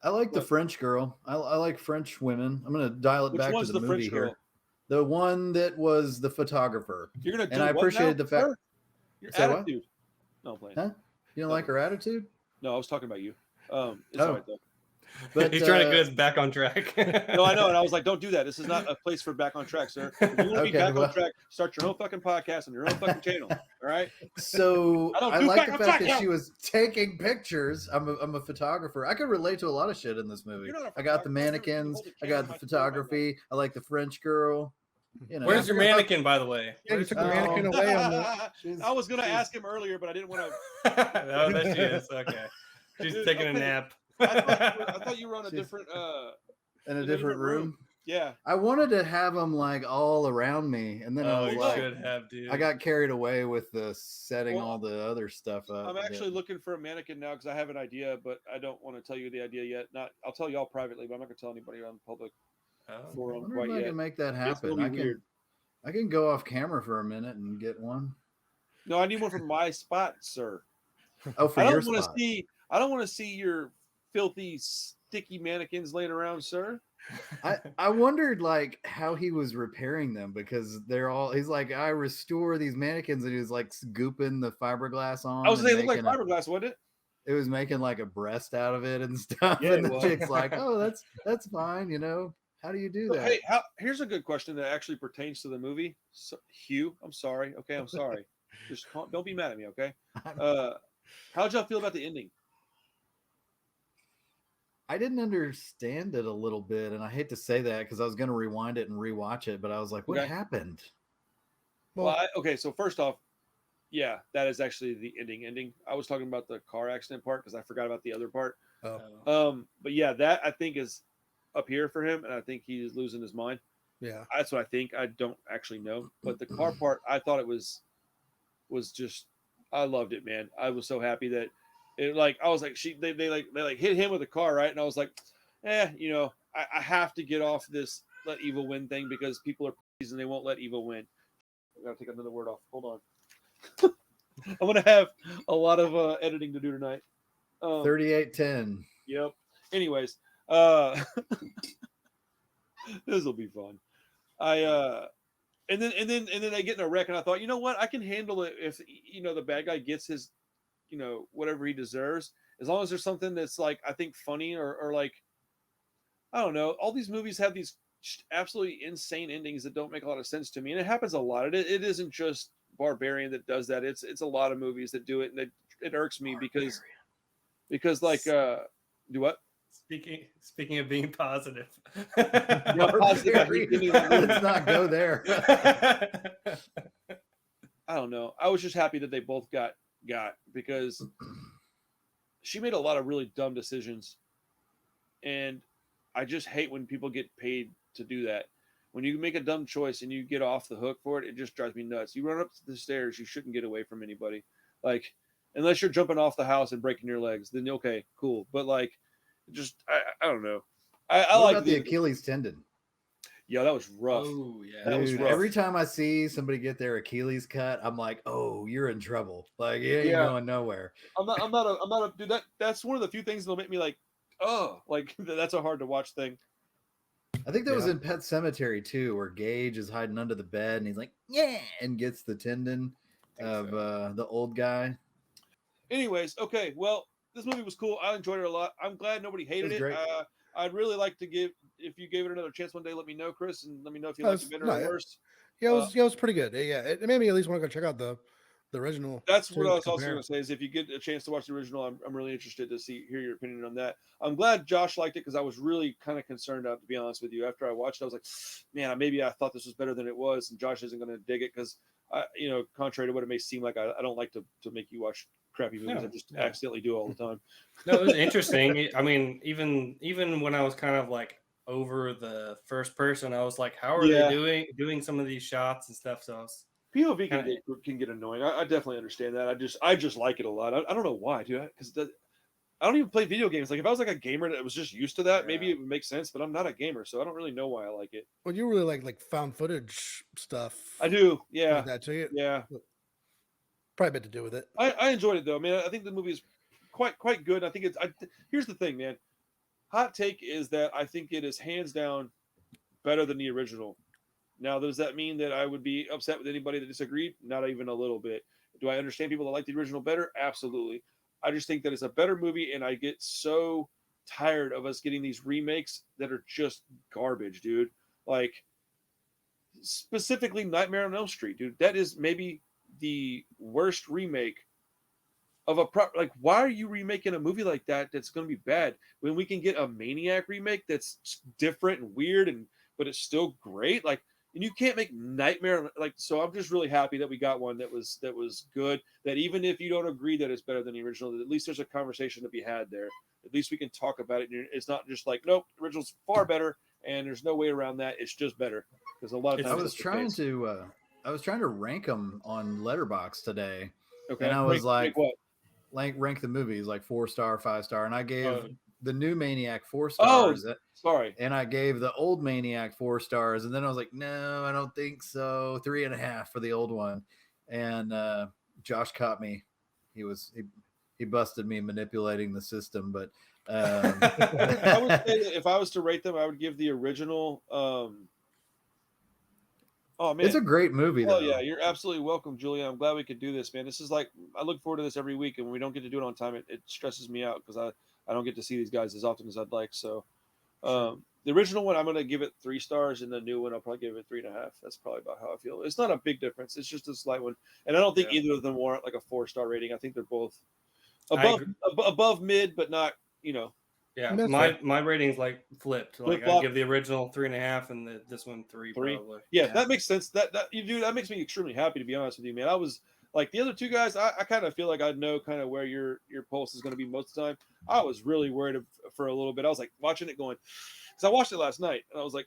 I like the French girl. I like French women. I'm going to dial it back to the movie here. Girl? The one that was the photographer. You're going to do and I appreciated the fact. Your attitude. What? No, I'm playing. Huh? You don't like her attitude? No, I was talking about you. It's all right, though. But he's trying to get us back on track. No, I know. And I was like, don't do that. This is not a place for back on track, sir. If you want to be back on track, start your own fucking podcast on your own fucking channel. All right. So I like the fact that she was taking pictures. I'm a photographer. I could relate to a lot of shit in this movie. I got the mannequins. I got the photography. I like the French girl. Where's your mannequin, by the way? Yeah, you took the mannequin away on that. I was going to ask him earlier, but I didn't want to. No, there she is. Okay. She's taking a nap. I thought you were on a different in a different room. Yeah, I wanted to have them like all around me, and then I was like, should have, dude. I got carried away with the setting all the other stuff up. I'm actually looking for a mannequin now because I have an idea, but I don't want to tell you the idea yet. I'll tell y'all privately, but I'm not going to tell anybody on the public forum quite yet. I can make that happen. I can go off camera for a minute and get one. No, I need one from my spot, sir. Oh, for your spot. I don't want to see your filthy, sticky mannequins laying around, sir. I wondered like how he was repairing them because he's like, I restore these mannequins, and he was like gooping the fiberglass on. I was saying, it looked like fiberglass, wasn't it? It was making like a breast out of it and stuff. Yeah, and the chick's like, oh, that's fine, How do you do that? Hey, here's a good question that actually pertains to the movie. So, Hugh, I'm sorry. Okay, I'm sorry. Just don't be mad at me, okay? How'd y'all feel about the ending? I didn't understand it a little bit, and I hate to say that because I was going to rewind it and rewatch it, but I was like, what happened? Well, so first off, yeah, that is actually the ending. I was talking about the car accident part because I forgot about the other part. But yeah, that I think is up here for him, and I think he's losing his mind. Yeah, that's what I think. I don't actually know, but the car part, I thought it was just, I loved it, man. I was so happy that it, like, I was like, they hit him with a car, right? And I was like, I have to get off this let evil win thing because people are and they won't let evil win. I gotta take another word off. Hold on. I'm gonna have a lot of editing to do tonight. 3810. Yep. Anyways, This will be fun. And then they get in a wreck, and I thought, you know what, I can handle it if the bad guy gets his, whatever he deserves, as long as there's something that's like I think funny or like I don't know. All these movies have these absolutely insane endings that don't make a lot of sense to me, and it happens a lot. It isn't just Barbarian that does that. It's a lot of movies that do it, and it irks me because like do what? Speaking of being positive. Let's not go there. I don't know. I was just happy that they both got because she made a lot of really dumb decisions, and I just hate when people get paid to do that. When you make a dumb choice and you get off the hook for it, it just drives me nuts. You run up the stairs, you shouldn't get away from anybody. Like, unless you're jumping off the house and breaking your legs, then okay, cool. But like, just I don't know. I what like about the Achilles tendon. Yeah, that was rough. Oh yeah, that was rough. Every time I see somebody get their Achilles cut, I'm like, oh, you're in trouble. Like, you ain't going nowhere. I'm not a dude. That's one of the few things that'll make me like, oh, like that's a hard to watch thing. I think that was in Pet Sematary too, where Gage is hiding under the bed and he's like, yeah, and gets the tendon of the old guy. Anyways, okay, well, this movie was cool. I enjoyed it a lot. I'm glad nobody hated it. I'd really like to if you gave it another chance one day, let me know, Chris, and let me know if you liked it better or worse. Yeah, it was pretty good. Yeah, it made me at least want to go check out the original. That's what I was also going to say is if you get a chance to watch the original, I'm really interested to hear your opinion on that. I'm glad Josh liked it because I was really kind of concerned, to be honest with you. After I watched it, I was like, man, maybe I thought this was better than it was, and Josh isn't going to dig it because, contrary to what it may seem like, I don't like to make you watch crappy movies. I just accidentally do all the time. No, it was interesting. I mean, even when I was kind of like over the first person, I was like, how are they doing some of these shots and stuff? So I was POV can get annoying. I definitely understand that. I just like it a lot. I don't know why, dude. Because I don't even play video games. Like if I was like a gamer that was just used to that, maybe it would make sense. But I'm not a gamer, so I don't really know why I like it. Well, you really like found footage stuff. I do. Yeah. Like that too. Yeah. Probably a bit to do with it. I enjoyed it though. I mean, I think the movie is quite good. I think here's the thing, man. Hot take is that I think it is hands down better than the original. Now, does that mean that I would be upset with anybody that disagreed? Not even a little bit. Do I understand people that like the original better? Absolutely. I just think that it's a better movie, and I get so tired of us getting these remakes that are just garbage, dude. Like, specifically Nightmare on Elm Street, dude. That is maybe the worst remake of like, why are you remaking a movie like that that's going to be bad when we can get a Maniac remake that's different and weird but it's still great? Like, and you can't make Nightmare like. So I'm just really happy that we got one that was good. That even if you don't agree that it's better than the original, that at least there's a conversation to be had there. At least we can talk about it. It's not just like, nope, the original's far better, and there's no way around that. It's just better because a lot of times I was trying to rank them on Letterboxd today. Okay, and I was rank what? Like rank the movies like 4-star, 5-star, and I gave the new Maniac 4 stars. Oh, sorry. And I gave the old Maniac 4 stars, and then I was like, no, I don't think so. 3.5 for the old one. And Josh caught me. He busted me manipulating the system, but I would say that if I was to rate them, I would give the original. Oh man, it's a great movie. Oh yeah, you're absolutely welcome, Julia. I'm glad we could do this, man. This is like, I look forward to this every week, and when we don't get to do it on time, it stresses me out because I don't get to see these guys as often as I'd like. So the original one, I'm going to give it 3 stars, and the new one, I'll probably give it 3.5. That's probably about how I feel. It's not a big difference. It's just a slight one. And I don't think either of them warrant like a 4-star rating. I think they're both above mid, but not, Yeah, my rating's like flipped. Like I give the original 3.5 and this one 3 probably. Yeah, that makes sense. That makes me extremely happy, to be honest with you, man. I was like the other two guys, I kind of feel like I know kind of where your pulse is going to be most of the time. I was really worried for a little bit. I was like watching it going, because I watched it last night, and I was like,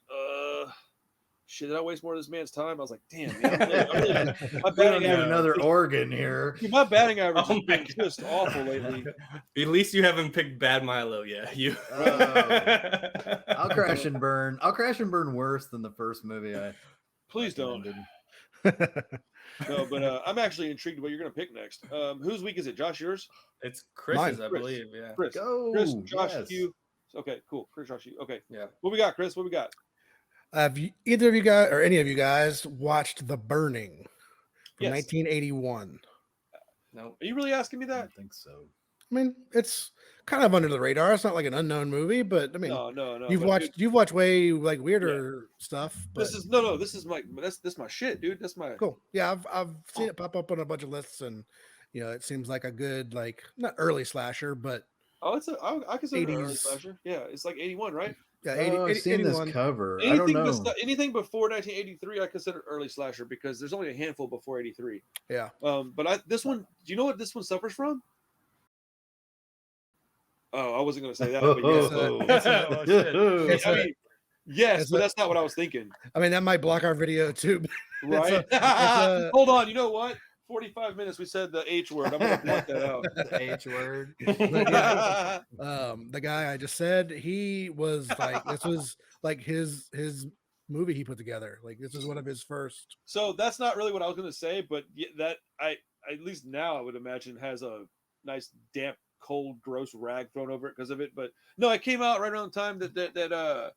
shit, did I waste more of this man's time? I was like, damn, man. My batting average, another organ here. Dude, my batting average has been just awful lately. At least you haven't picked Bad Milo yet. I'll crash and burn. I'll crash and burn worse than the first movie. Please don't. No, but I'm actually intrigued what you're going to pick next. Whose week is it? Josh, yours? It's Chris's, I believe. Yeah. Chris, Go. Josh, yes. you. Okay, cool. Chris Josh, okay. Yeah. What we got, Chris? What we got? Have either of you guys or any of you guys watched The Burning from Yes. 1981? Nope. Are you really asking me I that? don't think so. I mean, it's kind of under the radar. It's not like an unknown movie, but I mean, No. you've but watched dude, you've watched way like weirder stuff. But this is no. This is this my shit, dude. That's my cool. Yeah, I've seen it pop up on a bunch of lists, and it seems like a good like not early slasher, but Oh, I consider it an early 80s. slasher. Yeah, it's like 81, right? yeah, I've seen 81. this cover. I don't know. Anything before 1983, I consider early slasher because there's only a handful before 83. Yeah. But this one, do you know what this one suffers from? Oh, I wasn't gonna say that, but yes. Oh, shit. It's I mean, yes, it's but a- that's not what I was thinking. I mean, that might block our video too. Right? a- Hold on. You know what? 45 minutes. We said the H word. I'm gonna block that out. The H word. The guy I just said, he was like, this was like his movie he put together. Like this is one of his first. So that's not really what I was gonna say, but that I at least now I would imagine has a nice damp, cold, gross rag thrown over it because of it. But no, it came out right around the time that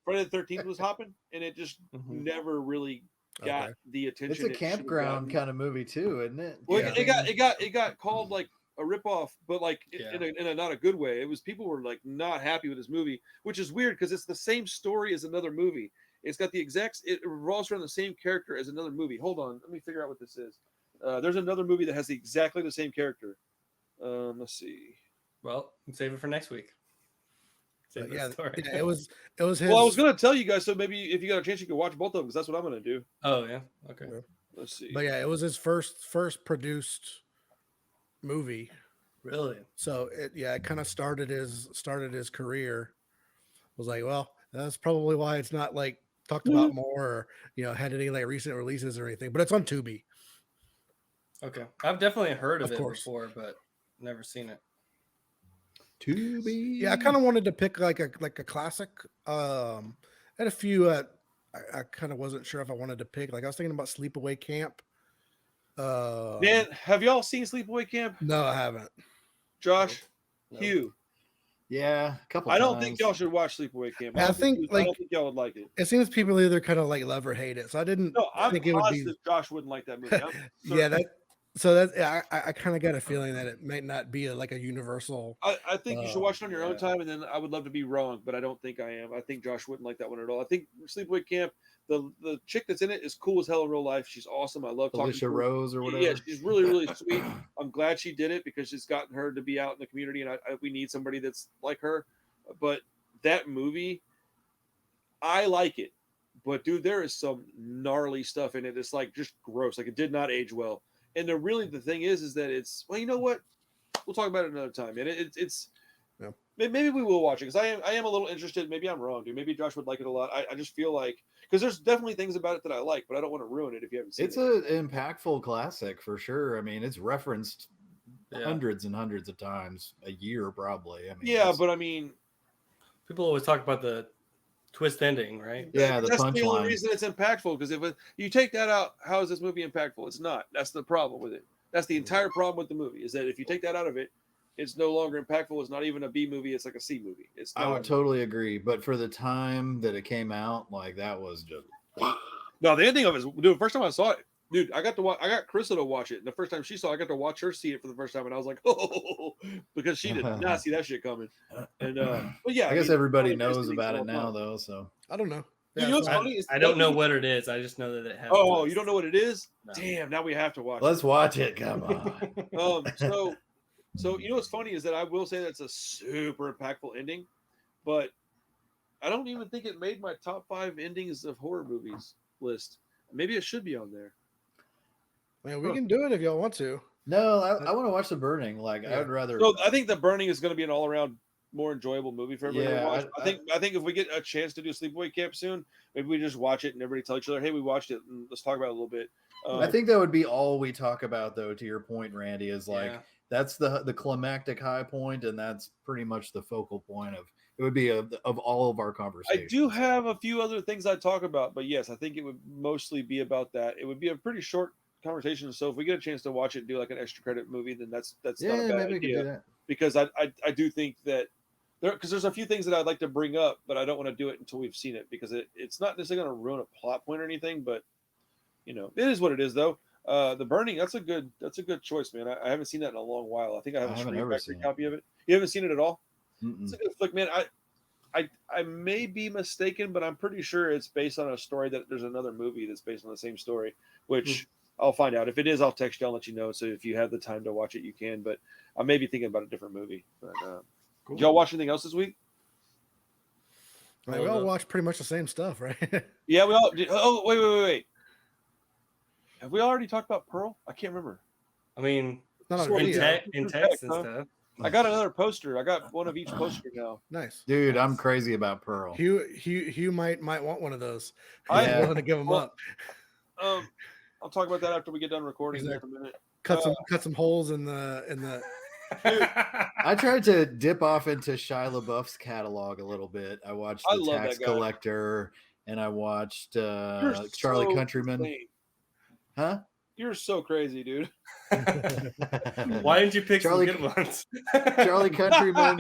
Friday the 13th was hopping, and it just Mhm. never really got Okay. the It's attention. a it should have campground gotten. kind of movie too, isn't it? Well, Yeah. it got called like a ripoff, but like Yeah. in a not a good way. It was people were like not happy with this movie, which is weird because it's the same story as another movie. It's got the exact. It revolves around the same character as another movie. Hold on, let me figure out what this is. There's another movie that has exactly the same character. Let's see. Well, save it for next week. Save But the yeah, story. yeah, it was his. Well, I was gonna tell you guys, so maybe if you got a chance, you could watch both of them because that's what I'm gonna do. Oh yeah. Okay. Yeah. Let's see. But yeah, it was his first produced movie. Really? So it kind of started his career. Was like, well, that's probably why it's not like talked about more, or had any like recent releases or anything. But it's on Tubi. Okay. I've definitely heard of Of it course. before, but never seen it. To be. Yeah, I kind of wanted to pick like a classic. Had a few. I kind of wasn't sure if I wanted to pick. Like I was thinking about Sleepaway Camp. Man, have y'all seen Sleepaway Camp? No, I haven't. Josh, Nope. Hugh. Yeah, a couple. I don't times. think y'all should watch Sleepaway Camp. I think, I don't like- think y'all would like it. It seems people either kind of like love or hate it. So I didn't No, I'm think it would be. positive Josh wouldn't like that movie. I'm Yeah, certain. I kind of got a feeling that it might not be like a universal. I think you should watch it on your own yeah. time, and then I would love to be wrong, but I don't think I am. I think Josh wouldn't like that one at all. I think Sleepaway Camp, the chick that's in it is cool as hell in real life. She's awesome. I love talking Alicia to her. Rose or whatever. Yeah, she's really, really sweet. I'm glad she did it because it's gotten her to be out in the community, and we need somebody that's like her. But that movie, I like it. But dude, there is some gnarly stuff in it. It's like just gross. Like it did not age well. And the thing is that it's, well, you know what? We'll talk about it another time. And it's Yeah. maybe we will watch it because I am a little interested. Maybe I'm wrong, dude. Maybe Josh would like it a lot. I just feel like because there's definitely things about it that I like, but I don't want to ruin it if you haven't seen It's it. an impactful classic for sure. I mean, it's referenced Yeah. hundreds and hundreds of times a year, probably. I mean, Yeah, it's- but I mean, People always talk about the twist ending, right? yeah, the that's the only punchline. reason it's impactful. Because if you take that out, how is this movie impactful? It's not. That's the problem with it. That's the entire problem with the movie. Is that if you take that out of it, it's no longer impactful. It's not even a B movie. It's like a C movie. It's. I not. would totally agree. But for the time that it came out, like that was just. No, the ending of it is, dude. First time I saw it, dude, I got Krista to watch it. And the first time she saw it, I got to watch her see it for the first time, and I was like, oh, because she did not see that shit coming. And but yeah, I guess mean, everybody probably knows Krista about needs it to help now, out. though. So I don't know. Dude, you know what's so funny? I don't know what it is. I just know that it has. Oh, you don't know what it is? No. Damn! Now we have to watch. let's watch it. Come on. So you know what's funny is that I will say that's a super impactful ending, but I don't even think it made my top 5 endings of horror movies list. Maybe it should be on there. Man, we can do it if y'all want to. No, I want to watch The Burning. Like Yeah. I'd rather. So I think The Burning is going to be an all-around more enjoyable movie for everybody Yeah, to watch. I- I think if we get a chance to do Sleepaway Camp soon, maybe we just watch it and everybody tell each other, "Hey, we watched it, and let's talk about it a little bit." I think that would be all we talk about, though. To your point, Randy, is like Yeah. that's the climactic high point, and that's pretty much the focal point of it would be of all of our I conversations. do have a few other things I'd talk about, but yes, I think it would mostly be about that. It would be a pretty short conversation, so if we get a chance to watch it and do like an extra credit movie, then that's not Yeah, a bad maybe we could do idea. that. Because I do think that because there's a few things that I'd like to bring up, but I don't want to do it until we've seen it because it's not necessarily going to ruin a plot point or anything. But it is what it is, though. The Burning, that's a good choice, man. I haven't seen that in a long while. I think I have a screen factory copy of it. You haven't seen it at all? It's a good flick, man. I may be mistaken, but I'm pretty sure it's based on a story that there's another movie that's based on the same story, which I'll find out. If it is, I'll text you. I'll let you know. So if you have the time to watch it, you can. But I may be thinking about a different movie. But Cool. Did y'all watch anything else this week? We all watch pretty much the same stuff, right? Yeah, we all did. Oh, wait. Have we already talked about Pearl? I can't remember. I mean, Not on in, video. in text and stuff. I got another poster. I got one of each poster now. Nice. Dude, I'm crazy about Pearl. Hugh might want one of those. I'm I'm willing to give them up. I'll talk about that after we get done recording Exactly. in a minute. Cut some holes in the. I tried to dip off into Shia LaBeouf's catalog a little bit. I watched I The love Tax that guy. Collector, and I watched You're Charlie so Countryman. insane. Huh? You're so crazy, dude. Why didn't you pick Charlie- some good ones? Charlie Countryman.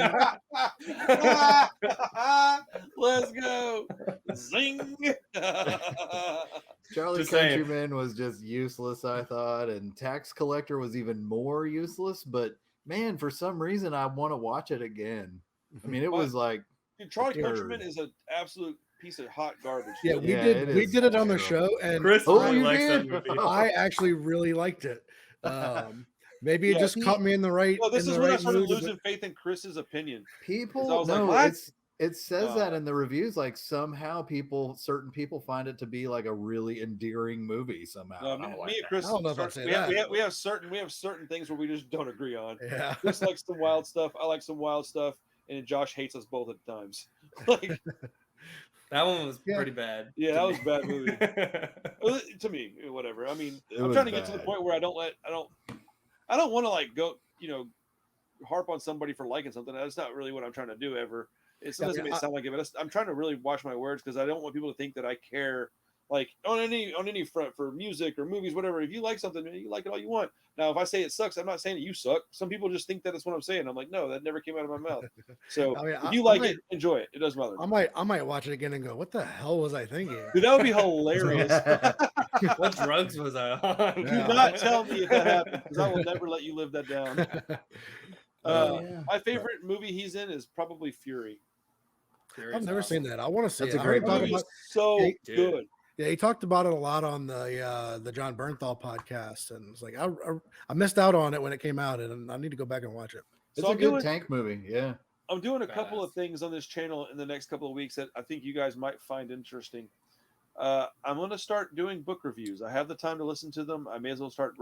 Let's go. Zing. Charlie Just saying. Countryman was just useless, I thought, and Tax Collector was even more useless. But man, for some reason, I want to watch it again. I mean, it was like, Dude, Charlie Weird. Countryman is an absolute piece of hot garbage. Yeah, dude. we Yeah, did. it We is did it on the terrible. show, and Chris Oh, really you likes that did? movie. I actually really liked it. Maybe it Yeah, just caught me in the right. Well, this in is the when I right started mood. losing faith in Chris's opinion. people. I was like, No, what? it says that in the reviews. Like somehow certain people find it to be like a really endearing movie somehow. No, And I'm like, me and Chris, I don't know if I'd say that. we have certain things where we just don't agree on. Yeah. Chris likes some wild stuff. I like some wild stuff, and Josh hates us both at times. Like, That one was Yeah. pretty bad. yeah, to that was me. a bad movie. Well, to me, whatever. I mean, It I'm was trying to get to the bad. point where I don't want to like go, harp on somebody for liking something. That's not really what I'm trying to do ever. It sometimes it may sound like it, but I'm trying to really watch my words because I don't want people to think that I care like on any front for music or movies, whatever. If you like something, you like it all you want. Now, if I say it sucks, I'm not saying that you suck. Some people just think that is what I'm saying. I'm like, no, that never came out of my mouth. So I mean, if you like it, enjoy it. It doesn't bother me. I might watch it again and go, "What the hell was I thinking?" Dude, that would be hilarious. What drugs was I on? Do not tell me if that happens because I will never let you live that down. My favorite movie he's in is probably Fury. I've never seen that. I want to see That's it. a I heard great talk That movie movie. is so Dude. good. Yeah, he talked about it a lot on the John Bernthal podcast, and it's like I missed out on it when it came out, and I need to go back and watch it. It's So a I'm good doing- tank movie. Yeah. I'm doing a couple Badass. of things on this channel in the next couple of weeks that I think you guys might find interesting. I'm going to start doing book reviews. I have the time to listen to them. I may as well start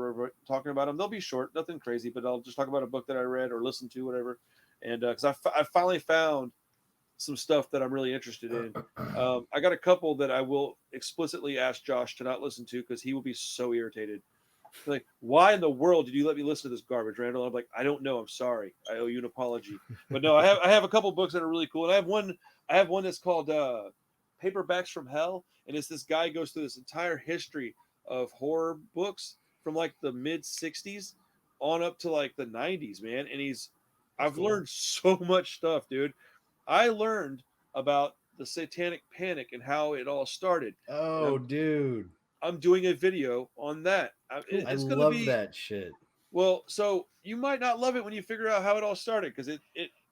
talking about them. They'll be short, nothing crazy, but I'll just talk about a book that I read or listened to, whatever. And because I finally found some stuff that I'm really interested in. I got a couple that I will explicitly ask Josh to not listen to because he will be so irritated. Like, why in the world did you let me listen to this garbage, Randall? I'm like, I don't know. I'm sorry. I owe you an apology. But no, I have a couple books that are really cool, and I have one that's called Paperbacks from Hell, and it's this guy goes through this entire history of horror books from like the mid '60s on up to like the '90s, man. And I've learned so much stuff, dude. I learned about the Satanic Panic and how it all started. Oh, dude. I'm doing a video on that. I It's going to love be that shit. well. So you might not love it when you figure out how it all started because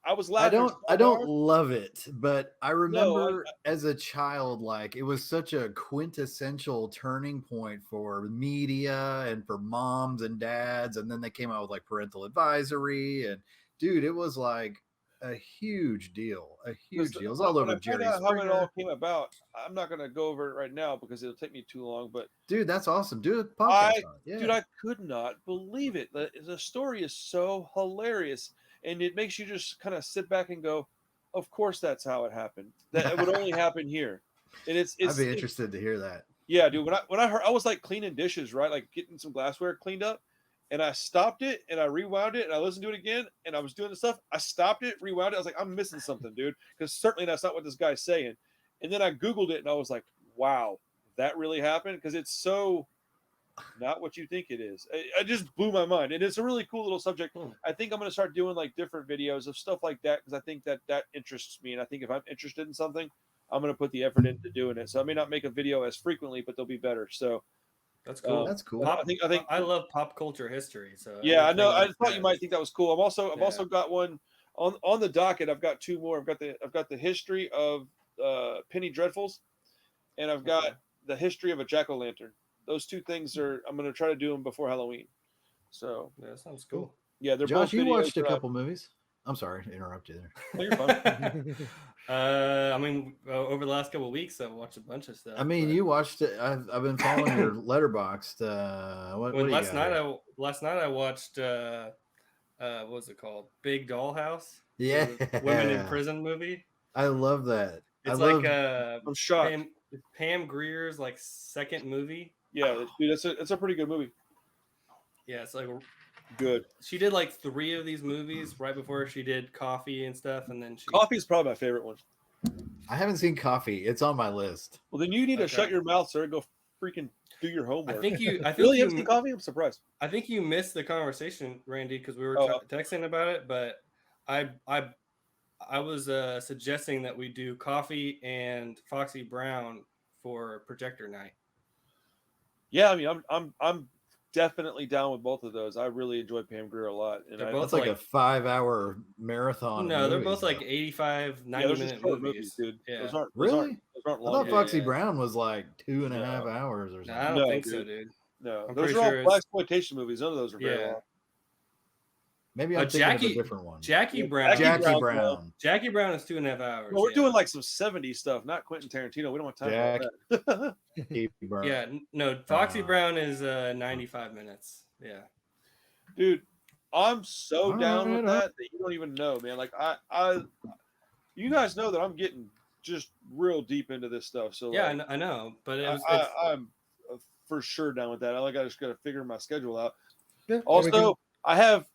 I was laughing. I so don't hard. love it, but I remember as a child, like it was such a quintessential turning point for media and for moms and dads. And then they came out with like parental advisory, and dude, it was like a huge deal. It was all When over I found Jerry out how it Springer. all came about. I'm not going to go over it right now because it'll take me too long. But Dude, that's awesome. Do a podcast on it. Yeah. dude, I could not believe it. The story is so hilarious, and it makes you just kind of sit back and go, "Of course, that's how it happened. That it would only happen here." And it's I'd be interested to hear that. yeah, dude. When I heard, I was like cleaning dishes, right? Like getting some glassware cleaned up, and I stopped it and I rewound it and I listened to it again, and I was doing the stuff. I stopped it, rewound it. I was like, I'm missing something, dude, because certainly that's not what this guy's saying. And then I Googled it and I was like, wow, that really happened, because it's so not what you think it is. It just blew my mind, and it's a really cool little subject. I think I'm going to start doing like different videos of stuff like that because I think that interests me, and I think if I'm interested in something, I'm going to put the effort into doing it. So I may not make a video as frequently, but they'll be better. So That's cool. That's cool. Pop, I think I love pop culture history. So yeah, I know. anything I like thought you that might is- think that was cool. I've also got one on the docket. I've got two more. I've got the history of Penny Dreadfuls, and I've got the history of a jack-o'-lantern. Those two things I'm going to try to do them before Halloween. So Yeah, that sounds cool. yeah, they're Josh, both you videos watched a that couple movies. I'm sorry to interrupt you there. No, you're fine. I mean, over the last couple of weeks, I've watched a bunch of stuff. I mean, but- you watched it. I've been following your Letterboxd. What do you last got night here? last night I watched what was it called? Big Dollhouse. Yeah, The women in prison movie. I love that. It's I love, like I'm shocked. Pam Grier's like second movie. Yeah, dude, it's a pretty good movie. Yeah, it's like Good. she did like 3 of these movies right before she did Coffee and stuff, and then she Coffee is probably my favorite one. I haven't seen Coffee. It's on my list. Well, then you need to Okay. shut your mouth, sir. Go freaking do your homework. I think you Really, haven't seen Coffee? I'm surprised. I think you missed the conversation, Randy, because we were Oh. texting about it. But I was suggesting that we do Coffee and Foxy Brown for projector night. Yeah, I mean, I'm definitely down with both of those. I really enjoy Pam Grier a lot, and They're I, both That's like a like- 5-hour marathon. of No, they're movies, both like though. 85, yeah, 90 those are minute short movies. dude. Yeah. Those aren't Really? Those aren't I long. thought Yeah, Foxy yeah. Brown was like 2.5 No. hours or No, something. I don't No, think so, dude. dude. No, I'm those pretty are all sure black it's- exploitation movies. None of those are very Yeah. long. Maybe I'm thinking of Jackie- a different one. Jackie Yeah, Brown. Jackie Jackie Brown. Brown. Brown is 2.5 hours. No, we're yeah. doing like some 70s stuff, not Quentin Tarantino. We don't want time for that. Jackie Brown. Yeah, no, Foxy Uh, Brown is 95 minutes. Yeah. Dude, I'm so All down with right, that you don't even know, man. Like you guys know that I'm getting just real deep into this stuff. So Yeah, like, I know, but it was, I'm for sure down with that. I just got to figure my schedule out. Yeah, we Also, can- I have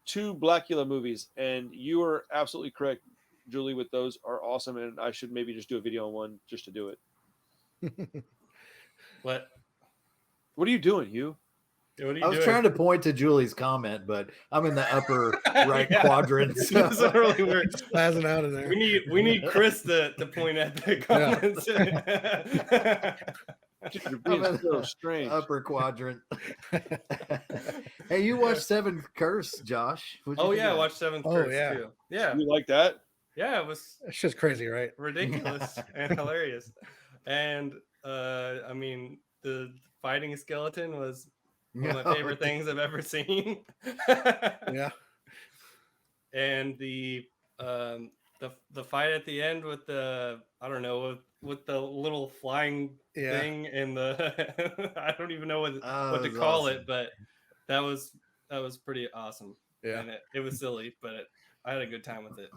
2 Blackula movies, and you are absolutely correct, Julie. With those are awesome, and I should maybe just do a video on one just to do it. what What are you doing, Hugh? are you I was doing? trying to point to Julie's comment, but I'm in the upper right Yeah. quadrant. This is really weird. spazzing out in there. We need Chris to point at the comments. Dude, you're being I'm in so the strange. upper quadrant. Hey, you watched Seven Curse, Josh? What'd you Oh think yeah, I of watched Seventh Oh, Curse yeah. too. Yeah, You like that? yeah, it was It's just crazy, right? ridiculous and hilarious. And I mean, the fighting skeleton was one of my favorite things I've ever seen. Yeah. And the fight at the end with the I don't know with the little flying Yeah. thing and the I don't even know what Oh, to that's call awesome. it, but that was pretty awesome. Yeah. And it was silly, but I had a good time with it.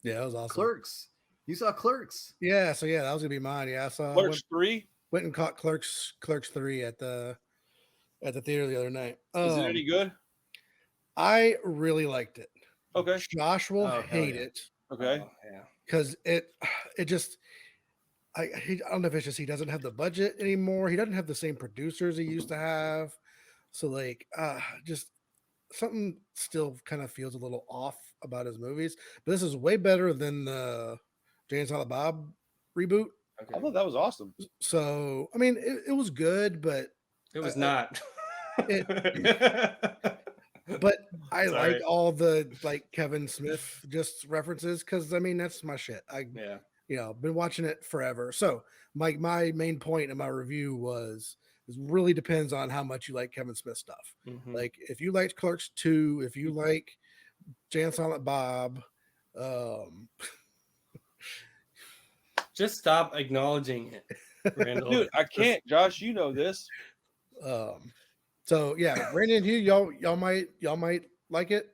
Yeah, that was awesome. Clerks. You saw Clerks. Yeah, so yeah, that was gonna be mine. Yeah, so I Clerks 3? went and caught Clerks 3 at the theater the other night. Is it any good? I really liked it. Okay. Josh will Oh, hell hate yeah. it Okay. Oh, yeah. because it just I don't know if it's just he doesn't have the budget anymore. He doesn't have the same producers he used to have. So like just something still kind of feels a little off about his movies. But this is way better than the Jay and Silent Bob reboot. I Okay. thought that was awesome. So I mean it was good, but It was I- not. but I Sorry. like all the like Kevin Smith just references because I mean that's my shit. Yeah. Been watching it forever. So my main point in my review was it really depends on how much you like Kevin Smith stuff. Mhm. Like if you liked Clerks 2, if you like Jay and Silent Bob, Just stop acknowledging it, Randall. Dude, I can't, Josh. You know this. so yeah, Randy and Hugh, y'all might like it.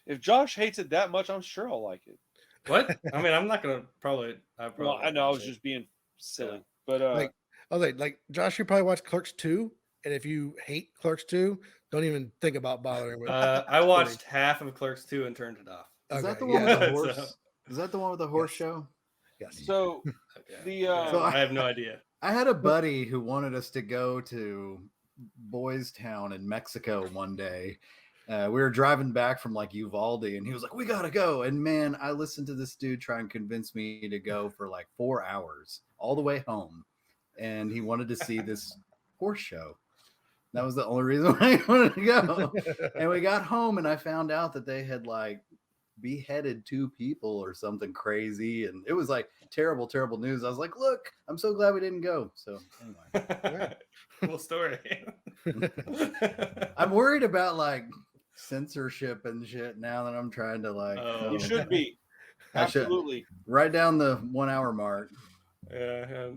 If Josh hates it that much, I'm sure I'll like it. What? I mean, I'm not gonna probably. Well, I know I was watch it. just being silly, Yeah. but Like, I was like Josh, you probably watch Clerks 2, and if you hate Clerks 2, don't even think about bothering with it. I watched half of Clerks 2 and turned it off. Is that the Okay, one yeah. with the So- horse? Is that the one with the horse Yes. show? Yes. so Okay. the Yeah, So I have no idea. I had a buddy who wanted us to go to Boys Town in Mexico one day. We were driving back from like Uvalde, and he was like, "We gotta go." And man, I listened to this dude try and convince me to go for like 4 hours all the way home, and he wanted to see this horse show. That was the only reason why I wanted to go. And we got home, and I found out that they had like beheaded 2 people or something crazy, and it was like terrible news. I was like, look, I'm so glad we didn't go. So anyway, Cool story. I'm worried about like censorship and shit now that I'm trying to like You should be. I should Absolutely. right down the 1 hour mark. Yeah.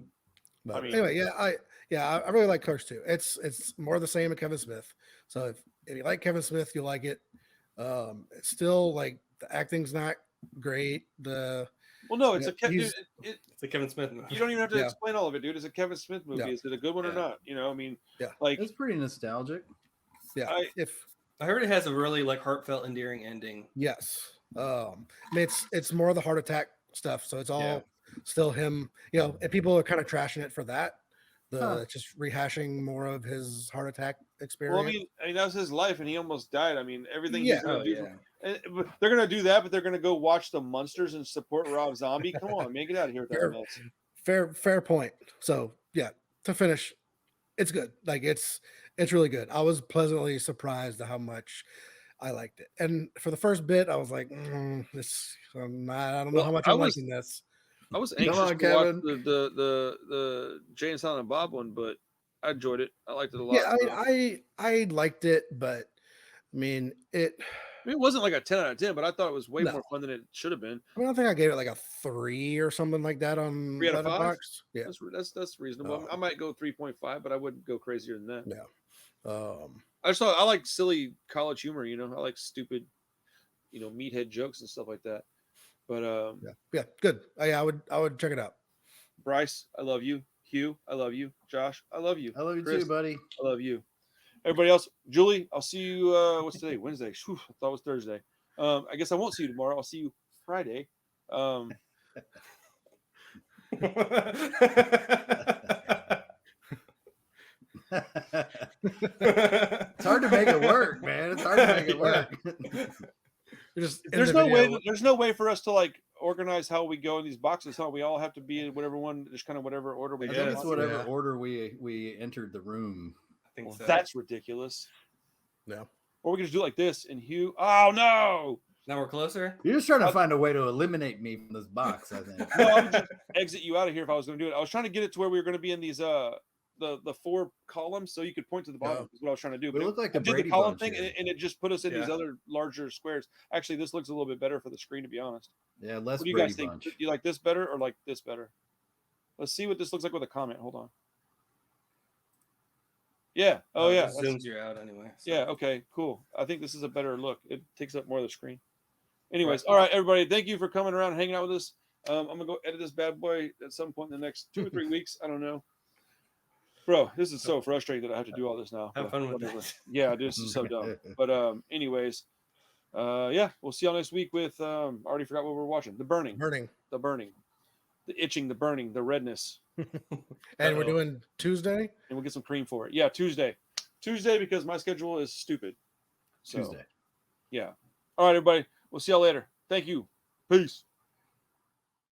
But I mean- anyway, I really like Clerks too. It's more the same of Kevin Smith. So if you like Kevin Smith, you'll like it. It's still like the acting's not great. Well, no, it's Yeah, dude, he's- It's a Kevin Smith movie. you don't even have to Yeah. explain all of it, dude. It's a Kevin Smith movie. Yeah. Is it a good one or Yeah. not? You know, I mean, Yeah. like It's pretty nostalgic. Yeah, I- I heard it has a really like heartfelt, endearing ending. yes. I mean, it's more the heart attack stuff. So it's all Yeah. still him. You know, and people are kind of trashing it for that. Huh. Just rehashing more of his heart attack experience. well, I mean, that was his life, and he almost died. I mean, everything Yeah. he's gonna Oh, do. yeah. But they're gonna do that, but they're gonna go watch the Munsters and support Rob Zombie. Come on, man, get out of here with that Sure. mess. Fair point. So yeah, to finish, it's good. Like it's really good. I was pleasantly surprised at how much I liked it. And for the first bit, I was like, I don't know Well, how much I I'm was- liking this. I was Come anxious on, to Kevin. watch the Jay and Silent Bob one, but I enjoyed it. I liked it a lot. Yeah, I mean, I liked it, but I mean, I mean, it wasn't like a 10 out of 10, but I thought it was way No. more fun than it should have been. I think I gave it like a 3 or something like that on 3 out of 5? Letterboxd. Yeah. That's reasonable. I might go 3.5, but I wouldn't go crazier than that. Yeah. I like silly college humor. You know, I like stupid, meathead jokes and stuff like that. But Yeah, good. I would check it out. Bryce, I love you. Hugh, I love you. Josh, I love you. I love you Chris, too, buddy. I love you. Everybody else, Julie, I'll see you. What's today? Wednesday. Whew, I thought it was Thursday. I guess I won't see you tomorrow. I'll see you Friday. It's hard to make it work, man. It's hard to make it work. There's no way. There's no way for us to like organize how we go in these boxes. Huh? We all have to be in whatever one, just kind of whatever order we I go. think it's whatever Yeah. order we entered the room. I think Well, so. that's ridiculous. No. Or we can just do it like this. And Hugh. Oh no! Now we're closer. You're just trying to find a way to eliminate me from this box, I think. No, I would just exit you out of here if I was going to do it. I was trying to get it to where we were going to be in these the 4 columns, so you could point to the bottom. No. Is what I was trying to do. We But look like I the did Brady the column Bunch thing, here. and it just put us in these Yeah. other larger squares. Actually, this looks a little bit better for the screen, to be honest. Yeah, less What do you Brady guys think? Bunch. Do you like this better or like this better? Let's see what this looks like with a comment. Hold on. Yeah. Oh yeah. It That's- zooms you out anyway. so. Yeah. Okay. Cool. I think this is a better look. It takes up more of the screen. Anyways, all right, everybody. Thank you for coming around and hanging out with us. I'm gonna go edit this bad boy at some point in the next 2 or 3 weeks. I don't know. Bro, this is so frustrating that I have to do all this now. Have but fun with whatever. it. Yeah, dude, this is so dumb. But anyways, yeah, we'll see y'all next week with I already forgot what we're watching. The Burning, Burning. the itching, the burning, the redness, And we're doing Tuesday. and we'll get some cream for it. Yeah, Tuesday because my schedule is stupid. So Tuesday. yeah. All right, everybody. We'll see y'all later. Thank you. Peace.